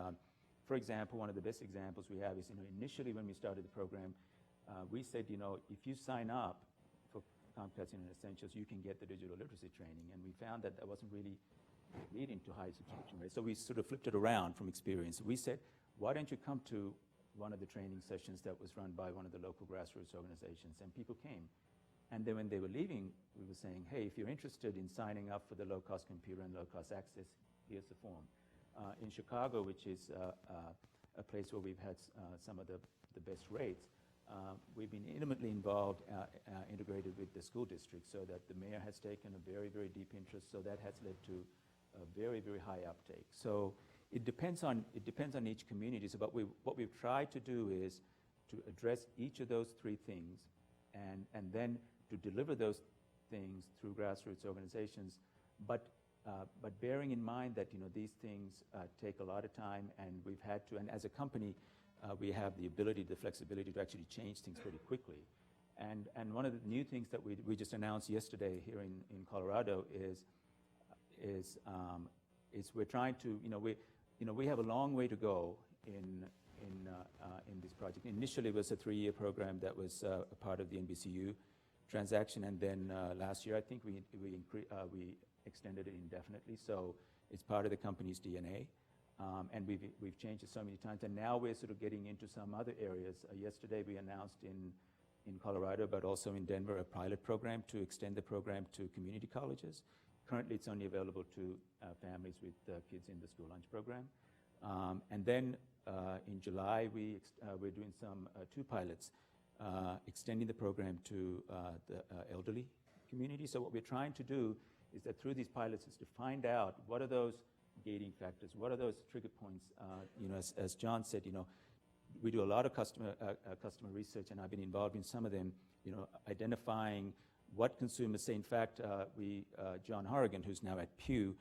for example, one of the best examples we have is, initially when we started the program, we said, if you sign up for Comcast Essentials, you can get the digital literacy training. And we found that wasn't really leading to high subscription rates. So we sort of flipped it around from experience. We said, why don't you come to one of the training sessions that was run by one of the local grassroots organizations? And people came. And then when they were leaving, we were saying, hey, if you're interested in signing up for the low-cost computer and low-cost access, here's the form. In Chicago, which is a place where we've had some of the best rates, we've been intimately involved, integrated with the school district, so that the mayor has taken a very, very deep interest, so that has led to a very, very high uptake. So it depends on each community. So what we've tried to do is to address each of those three things, and then to deliver those things through grassroots organizations, but bearing in mind that these things take a lot of time, and we've had to, and as a company, we have the ability, the flexibility to actually change things pretty quickly. And one of the new things that we just announced yesterday here in Colorado is we're trying to, we have a long way to go in this project. Initially, it was a 3-year program that was a part of the NBCU transaction, and then last year, I think we extended it indefinitely. So it's part of the company's DNA, and we've changed it so many times. And now we're sort of getting into some other areas. Yesterday, we announced in Colorado, but also in Denver, a pilot program to extend the program to community colleges. Currently, it's only available to families with kids in the school lunch program. And then in July, we're doing 2 pilots, extending the program to the elderly community. So what we're trying to do is that through these pilots is to find out what are those gating factors, what are those trigger points. As Jon said, we do a lot of customer research, and I've been involved in some of them, identifying what consumers say. In fact, John Horrigan, who's now at Pew,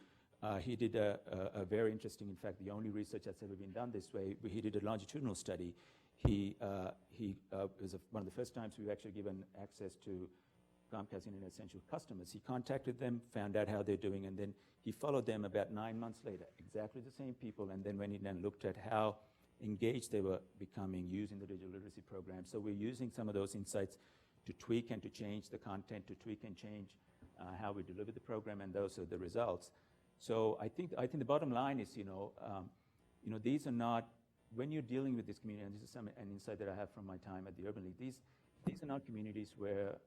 he did a very interesting, in fact, the only research that's ever been done this way. He did a longitudinal study. He was one of the first times we've actually given access to Comcast Internet Essentials customers. He contacted them, found out how they're doing, and then he followed them about 9 months later, exactly the same people, and then went in and looked at how engaged they were becoming using the digital literacy program. So we're using some of those insights to tweak and to change the content, to tweak and change how we deliver the program, and those are the results. So I think the bottom line is, these are not, when you're dealing with this community, and this is an insight that I have from my time at the Urban League, these are not communities where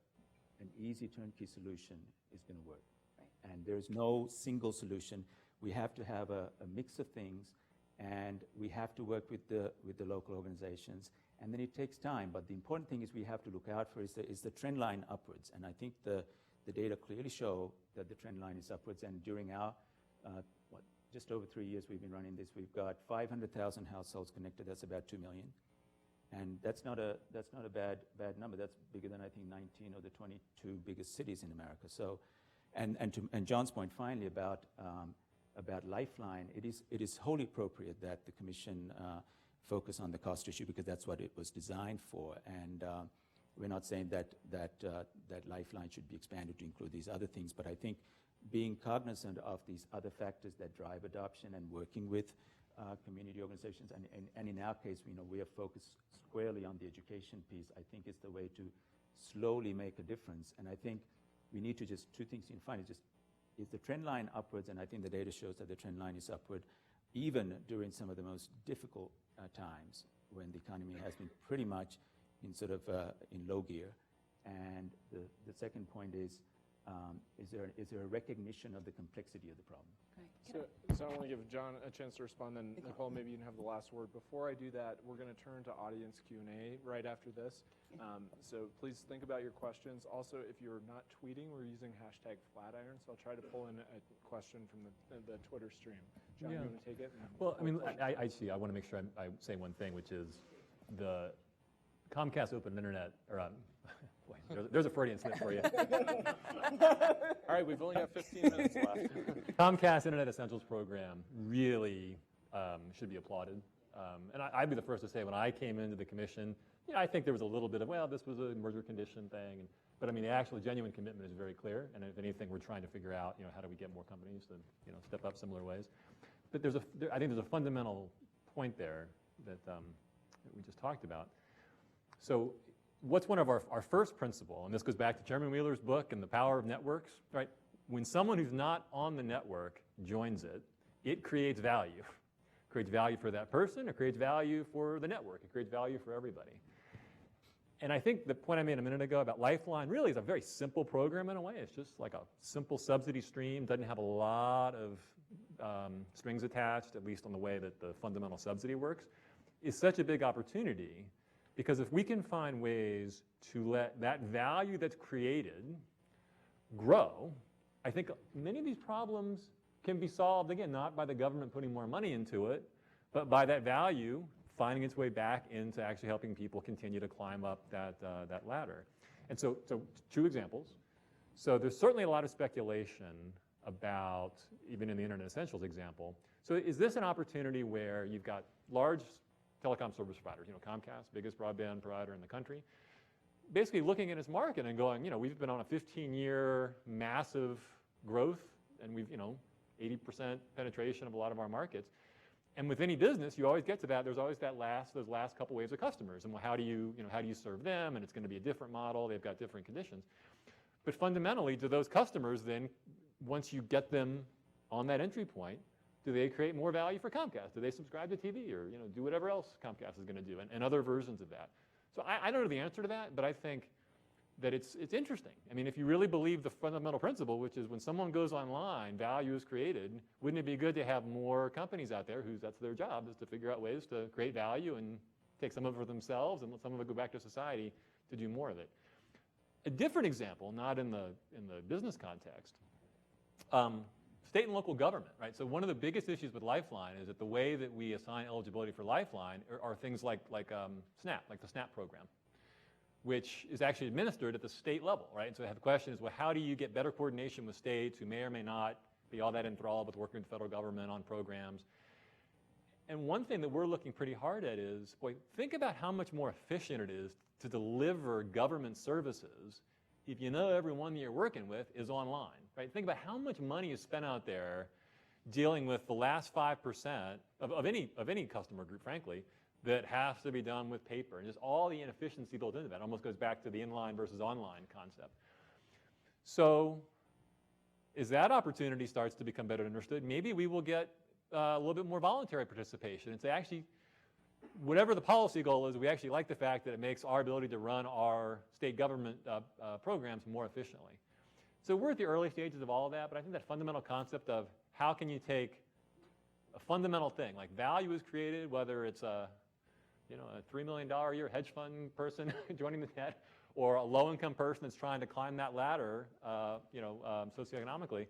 an easy turnkey solution is going to work. Right. And there's no single solution. We have to have a mix of things, and we have to work with the local organizations, and then it takes time. But the important thing is we have to look out for is the trend line upwards, and I think the data clearly show that the trend line is upwards. And during our just over 3 years we've been running this, we've got 500,000 households connected. That's about 2 million. And that's not a bad number. That's bigger than, I think, 19 of the 22 biggest cities in America. So, and Jon's point finally about Lifeline, it is wholly appropriate that the Commission focus on the cost issue, because that's what it was designed for. And we're not saying that Lifeline should be expanded to include these other things, but I think being cognizant of these other factors that drive adoption and working with community organizations, and in our case, we are focused squarely on the education piece, I think is the way to slowly make a difference. And I think we need to just, two things in mind, is the trend line upwards, and I think the data shows that the trend line is upward, even during some of the most difficult times when the economy has been pretty much in sort of in low gear. And the second point is there a recognition of the complexity of the problem? So I want to give Jon a chance to respond, then Nicole, maybe you can have the last word. Before I do that, we're going to turn to audience Q&A right after this. So please think about your questions. Also, if you're not tweeting, we're using #Flatiron, so I'll try to pull in a question from the Twitter stream. Jon, you want to take it? Well, I mean, I want to make sure I say one thing, which is the Comcast Open Internet, or boy, there's a Freudian slip for you. All right, we've only got 15 minutes left. Comcast Internet Essentials program really should be applauded. And I'd be the first to say, when I came into the Commission, I think there was a little bit of, well, this was a merger condition thing. But I mean, the actual genuine commitment is very clear. And if anything, we're trying to figure out, how do we get more companies to, step up similar ways. But I think there's a fundamental point there that we just talked about. So what's one of our first principle, and this goes back to Chairman Wheeler's book and the power of networks, right? When someone who's not on the network joins it, it creates value. It creates value for that person, it creates value for the network, it creates value for everybody. And I think the point I made a minute ago about Lifeline really is a very simple program in a way. It's just like a simple subsidy stream, doesn't have a lot of strings attached, at least on the way that the fundamental subsidy works. Is such a big opportunity, because if we can find ways to let that value that's created grow, I think many of these problems can be solved, again, not by the government putting more money into it, but by that value finding its way back into actually helping people continue to climb up that ladder. And so two examples. So there's certainly a lot of speculation about, even in the Internet Essentials example, so is this an opportunity where you've got large telecom service providers, Comcast, biggest broadband provider in the country, basically looking at its market and going, we've been on a 15-year massive growth, and we've, 80% penetration of a lot of our markets. And with any business, you always get to that. There's always those last couple waves of customers, and how do you serve them? And it's going to be a different model. They've got different conditions. But fundamentally, do those customers then, once you get them on that entry point, do they create more value for Comcast? Do they subscribe to TV, or do whatever else Comcast is going to do, and other versions of that? So I don't know the answer to that, but I think that it's interesting. I mean, if you really believe the fundamental principle, which is when someone goes online, value is created, wouldn't it be good to have more companies out there that's their job, is to figure out ways to create value and take some of it for themselves and let some of it go back to society to do more of it? A different example, not in the business context, state and local government, right? So one of the biggest issues with Lifeline is that the way that we assign eligibility for Lifeline are things like SNAP, like the SNAP program, which is actually administered at the state level, right? And so the question is, well, how do you get better coordination with states who may or may not be all that enthralled with working with the federal government on programs? And one thing that we're looking pretty hard at is, boy, think about how much more efficient it is to deliver government services if you know everyone that you're working with is online, right? Think about how much money is spent out there dealing with the last 5% of any customer group, frankly, that has to be done with paper, and just all the inefficiency built into that. It almost goes back to the inline versus online concept. So as that opportunity starts to become better understood, maybe we will get a little bit more voluntary participation and say, actually, whatever the policy goal is, we actually like the fact that it makes our ability to run our state government programs more efficiently. So we're at the early stages of all of that, but I think that fundamental concept of how can you take a fundamental thing, like value is created, whether it's a $3 million a year hedge fund person joining the net, or a low-income person that's trying to climb that ladder, socioeconomically.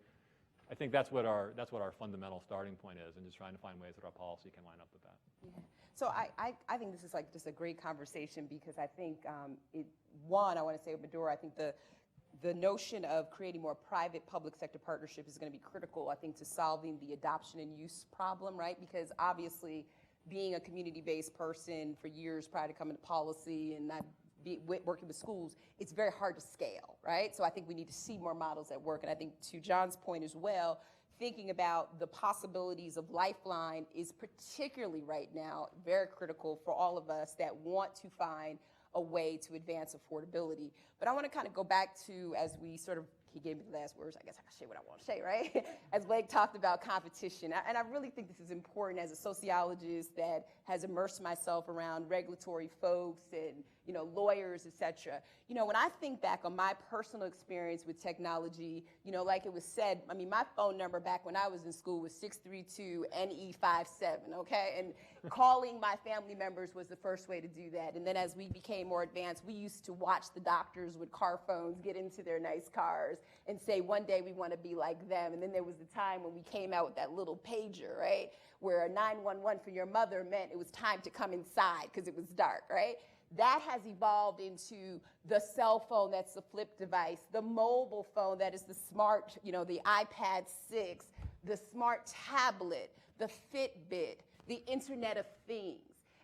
I think that's what our fundamental starting point is, and just trying to find ways that our policy can line up with that. Yeah. So I think this is like just a great conversation, because I think I want to say with Madura, I think the notion of creating more private-public sector partnership is going to be critical, I think, to solving the adoption and use problem, right? Because obviously, being a community-based person for years prior to coming to policy and not working with schools, it's very hard to scale, right? So I think we need to see more models at work. And I think to John's point as well, thinking about the possibilities of Lifeline is particularly right now very critical for all of us that want to find a way to advance affordability. But I want to kind of go back to, as we sort of, he gave me the last words, I guess I can say what I want to say, right? As Blake talked about competition. And I really think this is important as a sociologist that has immersed myself around regulatory folks and, lawyers, et cetera. When I think back on my personal experience with technology, like it was said, I mean, my phone number back when I was in school was 632-NE57, okay? And calling my family members was the first way to do that. And then as we became more advanced, we used to watch the doctors with car phones get into their nice cars and say, one day we want to be like them. And then there was the time when we came out with that little pager, right? Where a 911 for your mother meant it was time to come inside because it was dark, right? That has evolved into the cell phone that's the flip device, the mobile phone that is the smart, the iPad 6, the smart tablet, the Fitbit, the Internet of Things.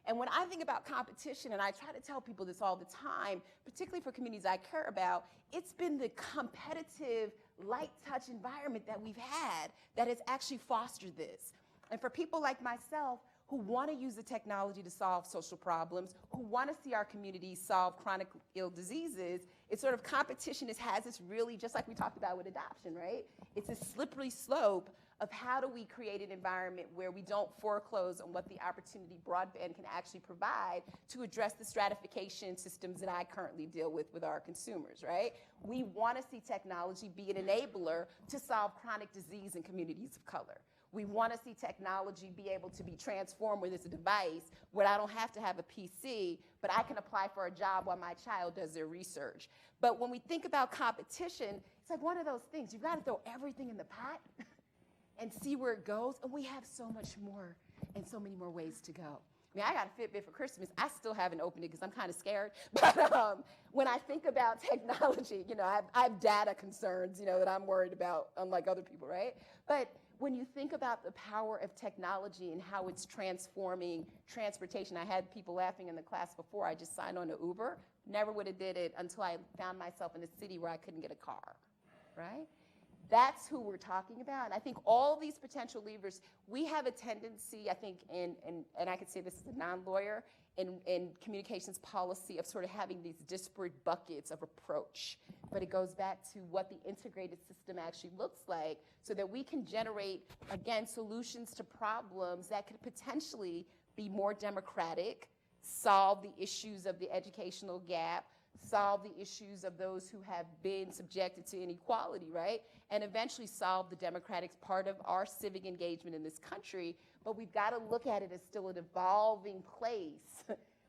And when I think about competition, and I try to tell people this all the time, particularly for communities I care about, it's been the competitive, light touch environment that we've had that has actually fostered this. And for people like myself, who want to use the technology to solve social problems, who want to see our communities solve chronic ill diseases, it's sort of competition has this really, just like we talked about with adoption, right? It's a slippery slope of how do we create an environment where we don't foreclose on what the opportunity broadband can actually provide to address the stratification systems that I currently deal with our consumers, right? We want to see technology be an enabler to solve chronic disease in communities of color. We want to see technology be able to be transformed with a device where I don't have to have a PC, but I can apply for a job while my child does their research. But when we think about competition, it's like one of those things. You've got to throw everything in the pot and see where it goes. And we have so much more and so many more ways to go. I mean, I got a Fitbit for Christmas. I still haven't opened it because I'm kind of scared. But when I think about technology, I have data concerns, that I'm worried about, unlike other people, right? But when you think about the power of technology and how it's transforming transportation, I had people laughing in the class before. I just signed on to Uber. Never would have did it until I found myself in a city where I couldn't get a car, right? That's who we're talking about. And I think all these potential levers, we have a tendency, I think, and I could say this as a non-lawyer, in communications policy of sort of having these disparate buckets of approach. But it goes back to what the integrated system actually looks like so that we can generate, again, solutions to problems that could potentially be more democratic, solve the issues of the educational gap, solve the issues of those who have been subjected to inequality, right? And eventually solve the democratic part of our civic engagement in this country. But we've got to look at it as still an evolving place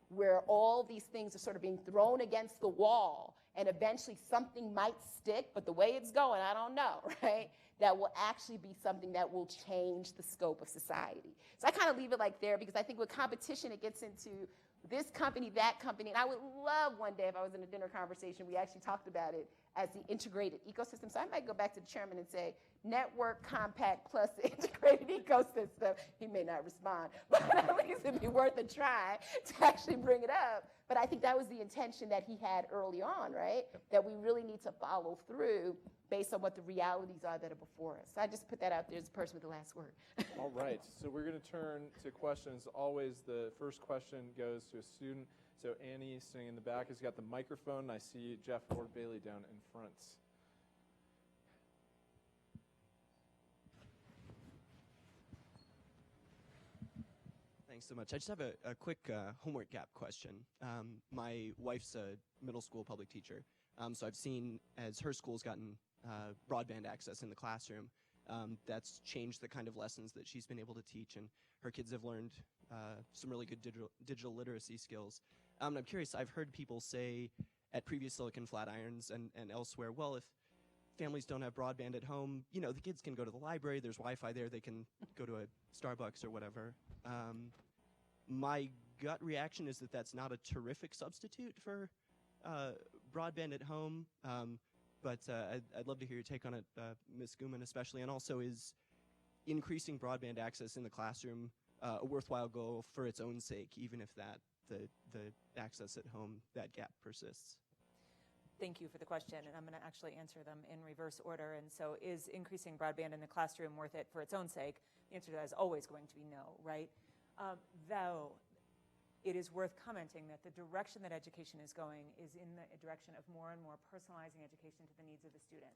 where all these things are sort of being thrown against the wall, and eventually something might stick, but the way it's going, I don't know, right? That will actually be something that will change the scope of society. So I kind of leave it like there, because I think with competition, it gets into this company, that company, and I would love one day, if I was in a dinner conversation, we actually talked about it as the integrated ecosystem. So I might go back to the chairman and say, network, compact, plus the integrated ecosystem. He may not respond, but at least it'd be worth a try to actually bring it up. But I think that was the intention that he had early on, right? That we really need to follow through based on what the realities are that are before us. So I just put that out there as the person with the last word. All right, so we're going to turn to questions. Always the first question goes to a student. So Annie, sitting in the back, has got the microphone. I see Jeff Ward-Bailey down in front. Thanks so much. I just have a quick homework gap question. My wife's a middle school public teacher, so I've seen as her school's gotten broadband access in the classroom, that's changed the kind of lessons that she's been able to teach, and her kids have learned some really good digital literacy skills. I'm curious, I've heard people say at previous Silicon Flatirons and elsewhere, well, if families don't have broadband at home, you know, the kids can go to the library, there's Wi-Fi there, they can go to a Starbucks or whatever. My gut reaction is that that's not a terrific substitute for broadband at home, but I'd love to hear your take on it, Ms. Guhman especially, and also is increasing broadband access in the classroom a worthwhile goal for its own sake, even if the access at home, that gap persists? Thank you for the question, and I'm going to actually answer them in reverse order. And so, is increasing broadband in the classroom worth it for its own sake? The answer to that is always going to be no, right? Though it is worth commenting that the direction that education is going is in the direction of more and more personalizing education to the needs of the student.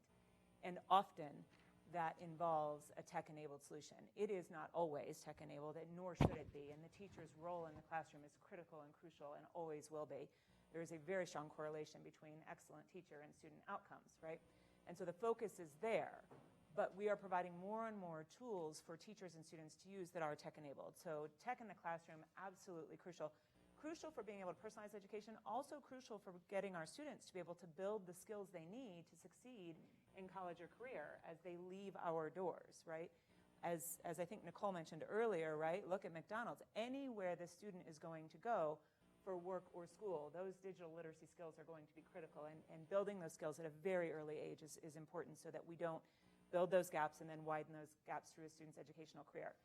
And often that involves a tech-enabled solution. It is not always tech-enabled, and nor should it be. And the teacher's role in the classroom is critical and crucial and always will be. There is a very strong correlation between excellent teacher and student outcomes, right? And so the focus is there, but we are providing more and more tools for teachers and students to use that are tech-enabled. So tech in the classroom, absolutely crucial. Crucial for being able to personalize education, also crucial for getting our students to be able to build the skills they need to succeed in college or career as they leave our doors, right? As I think Nicole mentioned earlier, right? Look at McDonald's. Anywhere the student is going to go for work or school, those digital literacy skills are going to be critical, and building those skills at a very early age is important so that we don't build those gaps and then widen those gaps through a student's educational career.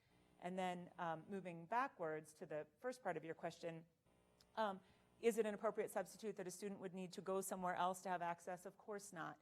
And then moving backwards to the first part of your question, is it an appropriate substitute that a student would need to go somewhere else to have access? Of course not.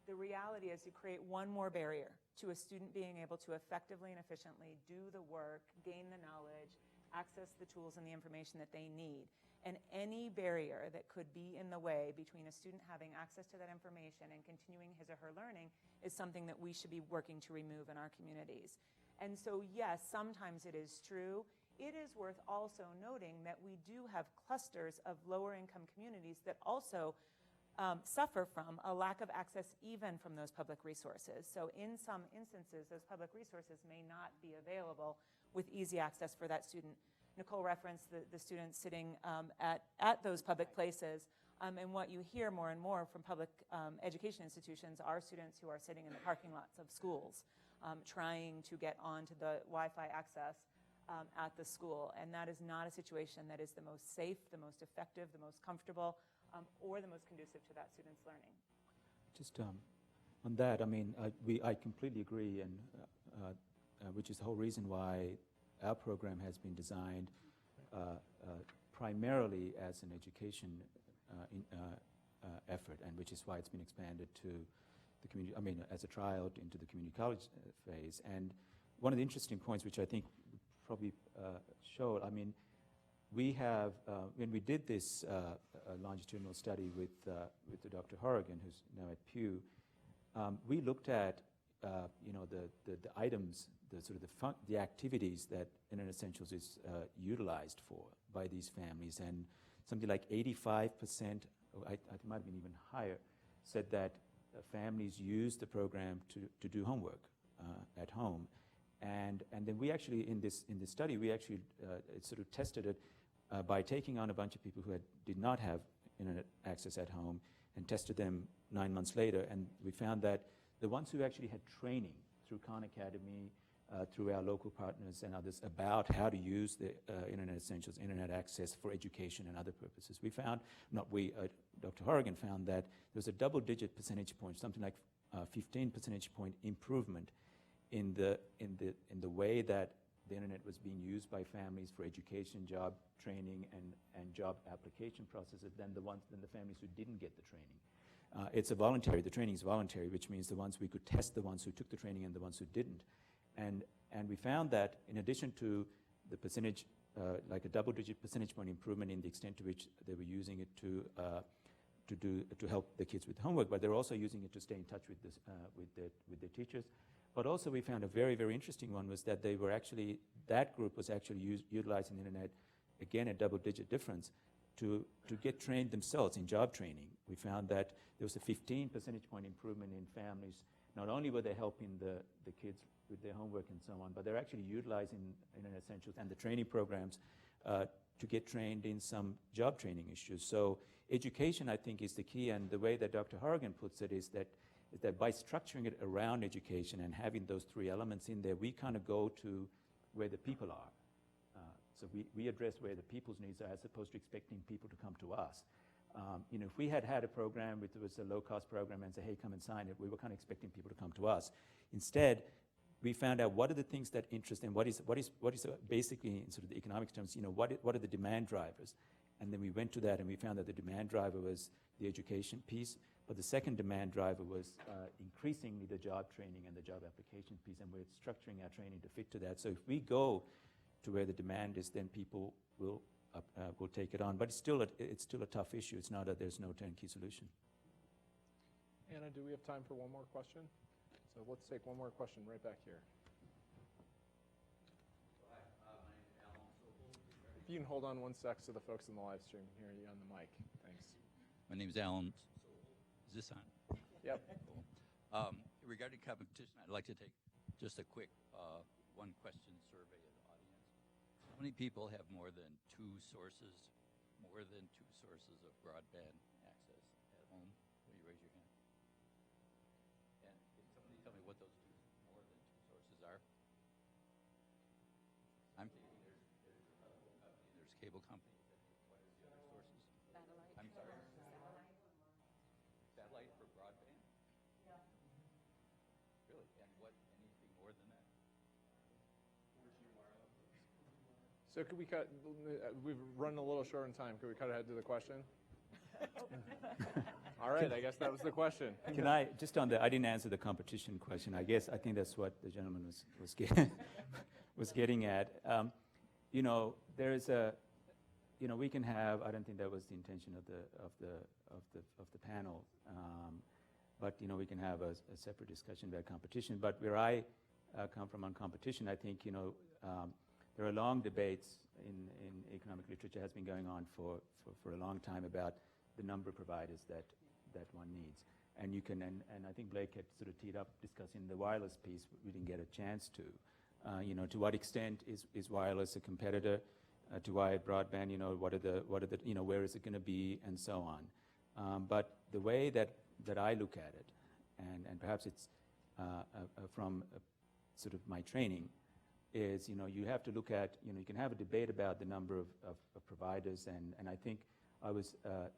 The reality is you create one more barrier to a student being able to effectively and efficiently do the work, gain the knowledge, access the tools and the information that they need. And any barrier that could be in the way between a student having access to that information and continuing his or her learning is something that we should be working to remove in our communities. And so, yes, sometimes it is true. It is worth also noting that we do have clusters of lower income communities that also suffer from a lack of access even from those public resources. So in some instances, those public resources may not be available with easy access for that student. Nicole referenced the students sitting at those public places, and what you hear more and more from public education institutions are students who are sitting in the parking lots of schools trying to get onto the Wi-Fi access at the school, and that is not a situation that is the most safe, the most effective, the most comfortable, or the most conducive to that student's learning. Just on that, I mean, I completely agree, and which is the whole reason why our program has been designed primarily as an education effort, and which is why it's been expanded to the community, I mean, as a tryout into the community college phase. And one of the interesting points, which I think probably showed, I mean, we have, when we did this longitudinal study with Dr. Horrigan, who's now at Pew, we looked at, you know, the items, the sort of the activities that Internet Essentials is utilized for by these families, and something like 85%, I might have been even higher, said that families use the program to do homework at home. And then we actually, in this study, we actually sort of tested it by taking on a bunch of people who did not have internet access at home and tested them 9 months later. And we found that the ones who actually had training through Khan Academy, through our local partners and others about how to use the Internet Essentials, Internet access for education and other purposes. We found, Dr. Horrigan found that there was a double-digit percentage point, something like 15 percentage point improvement in the way that the Internet was being used by families for education, job training, and job application processes than the families who didn't get the training. It's a voluntary, the training is voluntary, which means the ones we could test the ones who took the training and the ones who didn't. And we found that in addition to the percentage, like a double-digit percentage point improvement in the extent to which they were using it to help the kids with homework, but they were also using it to stay in touch with their teachers. But also we found a very, very interesting one was that that group was actually utilizing the Internet, again, a double-digit difference, to get trained themselves in job training. We found that there was a 15 percentage point improvement in families. Not only were they helping the kids with their homework and so on, but they're actually utilizing Internet Essentials and the training programs to get trained in some job training issues. So education, I think, is the key, and the way that Dr. Horrigan puts it is that by structuring it around education and having those three elements in there, we kind of go to where the people are. So we address where the people's needs are as opposed to expecting people to come to us. If we had a program, it was a low-cost program, and say, hey, come and sign it, we were kind of expecting people to come to us. Instead, we found out what are the things that interest and what is basically in sort of the economic terms, what are the demand drivers? And then we went to that and we found that the demand driver was the education piece, but the second demand driver was increasingly the job training and the job application piece, and we're structuring our training to fit to that. So if we go to where the demand is, then people will take it on. But it's still a tough issue. It's not there's no turnkey solution. Anna, do we have time for one more question? So let's take one more question right back here. If you can hold on one sec so the folks in the live stream can hear you on the mic. Thanks. My name is Alan. Is this on? Yep. Cool. Regarding competition, I'd like to take just a quick one-question survey of the audience. How many people have more than two sources of broadband access at home? Will you raise your hand? And can somebody tell me what those more than two sources are? I'm thinking there's cable companies that require the other sources. Satellite. I'm sorry. Satellite for broadband? Yeah. Really? And anything more than that? 4G wireless. So could we we've run a little short on time. Could we cut ahead to the question? All right, I guess that was the question. Can I, just on I didn't answer the competition question. I think that's what the gentleman was getting at. There is we can have, I don't think that was the intention of the panel, but we can have a separate discussion about competition. But where I come from on competition, I think there are long debates in economic literature, has been going on for a long time about the number of providers that one needs. And I think Blake had sort of teed up discussing the wireless piece. We didn't get a chance to. To what extent is wireless a competitor to wired broadband? What are the where is it going to be, and so on. But the way that I look at it, and perhaps it's from sort of my training, is you have to look at you can have a debate about the number of providers, and I think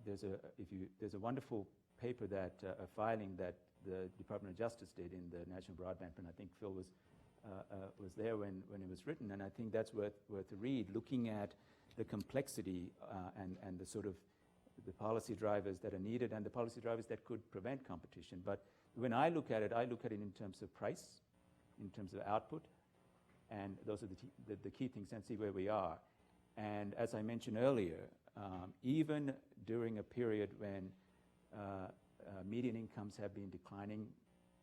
there's a wonderful paper that a filing that the Department of Justice did in the National Broadband Fund. I think Phil was there when it was written, and I think that's worth a read, looking at the complexity and the sort of the policy drivers that are needed and the policy drivers that could prevent competition. But when I look at it in terms of price, in terms of output, and those are the key things, and see where we are. And as I mentioned earlier, even during a period when median incomes have been declining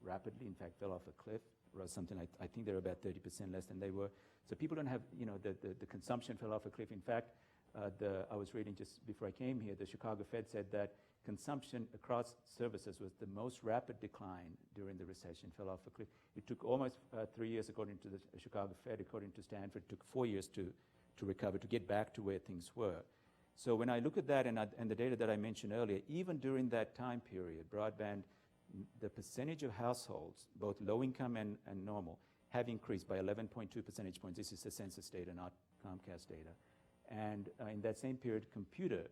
rapidly, in fact fell off a cliff, or something like, I think they're about 30% less than they were. So people don't have, the consumption fell off a cliff. In fact, I was reading just before I came here, the Chicago Fed said that consumption across services was the most rapid decline during the recession, fell off a cliff. It took almost 3 years, according to the Chicago Fed. According to Stanford, it took 4 years to to recover, to get back to where things were. So when I look at that and the data that I mentioned earlier, even during that time period, broadband, the percentage of households, both low income and normal, have increased by 11.2 percentage points. This is the census data, not Comcast data. And in that same period, computer,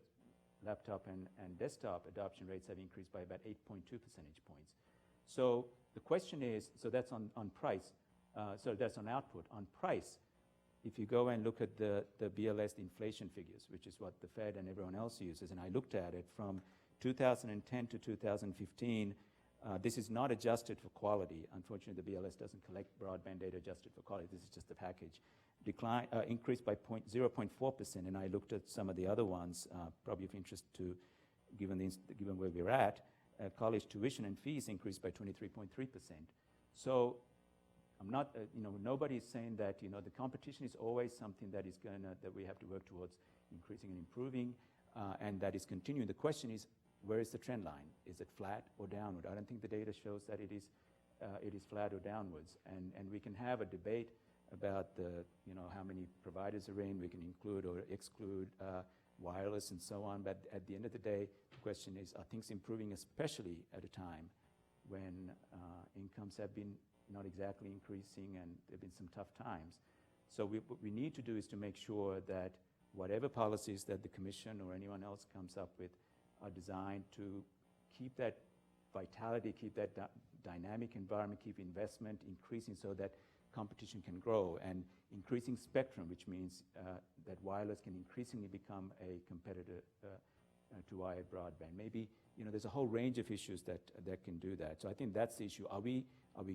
laptop and desktop adoption rates have increased by about 8.2 percentage points. So the question is, so that's on price, so that's on output. On price, if you go and look at the BLS inflation figures, which is what the Fed and everyone else uses, and I looked at it from 2010 to 2015, this is not adjusted for quality. Unfortunately, the BLS doesn't collect broadband data adjusted for quality. This is just the package. Increased by 0.4%, and I looked at some of the other ones, probably of interest to, given where we're at. College tuition and fees increased by 23.3%. So I'm not, nobody's saying that, the competition is always something that is that we have to work towards increasing and improving, and that is continuing. The question is, where is the trend line? Is it flat or downward? I don't think the data shows that it is flat or downwards, and we can have a debate about how many providers are in. We can include or exclude wireless and so on, but at the end of the day, the question is, are things improving, especially at a time when incomes have been not exactly increasing and there have been some tough times? So what we need to do is to make sure that whatever policies that the Commission or anyone else comes up with are designed to keep that vitality, keep that dynamic environment, keep investment increasing so that competition can grow, and increasing spectrum, which means that wireless can increasingly become a competitor to wired broadband. Maybe, there's a whole range of issues that can do that. So I think that's the issue. Are we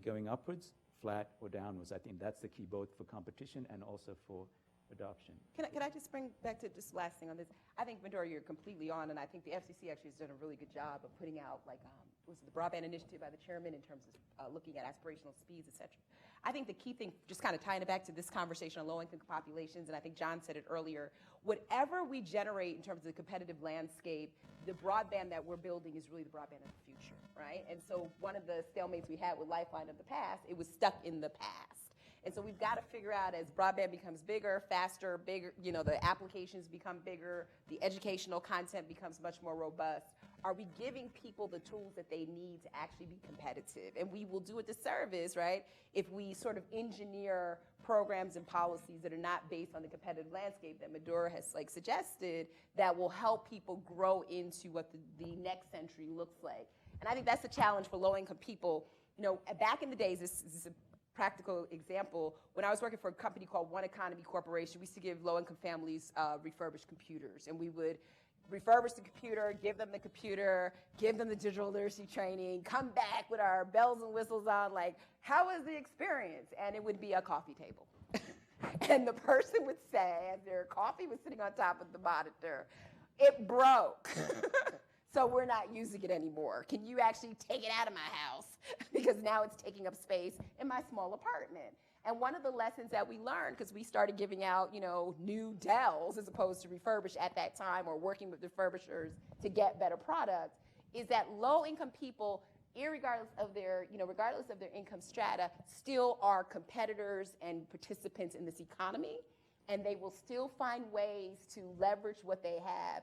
going upwards, flat, or downwards? I think that's the key, both for competition and also for adoption. Can I just bring back to just last thing on this? I think, Madura, you're completely on, and I think the FCC actually has done a really good job of putting out, was the broadband initiative by the chairman in terms of looking at aspirational speeds, et cetera. I think the key thing, just kind of tying it back to this conversation on low-income populations, and I think John said it earlier, whatever we generate in terms of the competitive landscape, the broadband that we're building is really the broadband of the future, right? And so one of the stalemates we had with Lifeline of the past, it was stuck in the past. And so we've got to figure out, as broadband becomes bigger, faster, bigger, the applications become bigger, the educational content becomes much more robust, are we giving people the tools that they need to actually be competitive? And we will do a disservice, right, if we sort of engineer programs and policies that are not based on the competitive landscape that Madura has suggested that will help people grow into what the next century looks like. And I think that's the challenge for low-income people. Back in the days, this is a practical example. When I was working for a company called One Economy Corporation, we used to give low-income families refurbished computers, and we would refurbish the computer, give them the digital literacy training, come back with our bells and whistles on, how was the experience? And it would be a coffee table. And the person would say, as their coffee was sitting on top of the monitor, it broke. So we're not using it anymore. Can you actually take it out of my house? Because now it's taking up space in my small apartment. And one of the lessons that we learned, because we started giving out, new Dells as opposed to refurbished at that time, or working with refurbishers to get better products, is that low-income people, irregardless of their, regardless of their income strata, still are competitors and participants in this economy, and they will still find ways to leverage what they have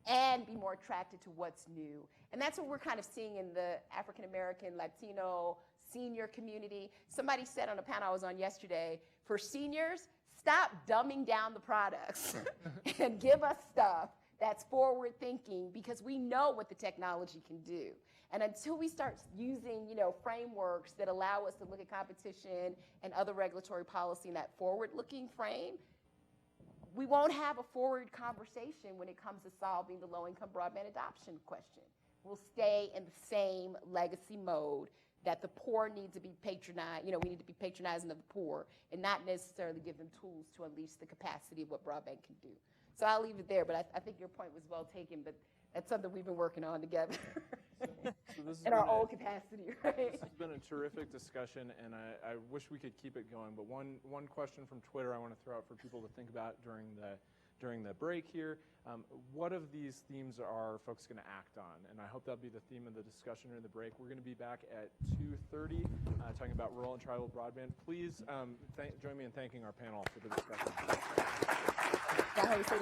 and be more attracted to what's new. And that's what we're kind of seeing in the African American, Latino, senior community. Somebody said on a panel I was on yesterday, for seniors, stop dumbing down the products and give us stuff that's forward thinking, because we know what the technology can do. And until we start using, frameworks that allow us to look at competition and other regulatory policy in that forward-looking frame, we won't have a forward conversation when it comes to solving the low-income broadband adoption question. We'll stay in the same legacy mode that the poor need to be patronized, we need to be patronizing of the poor and not necessarily give them tools to unleash the capacity of what broadband can do. So I'll leave it there, but I think your point was well taken, but that's something we've been working on together in our old capacity, right? This has been a terrific discussion, and I wish we could keep it going, but one question from Twitter I want to throw out for people to think about during the break here. What of these themes are folks going to act on? And I hope that'll be the theme of the discussion during the break. We're going to be back at 2:30 talking about rural and tribal broadband. Please join me in thanking our panel for the discussion. That how you say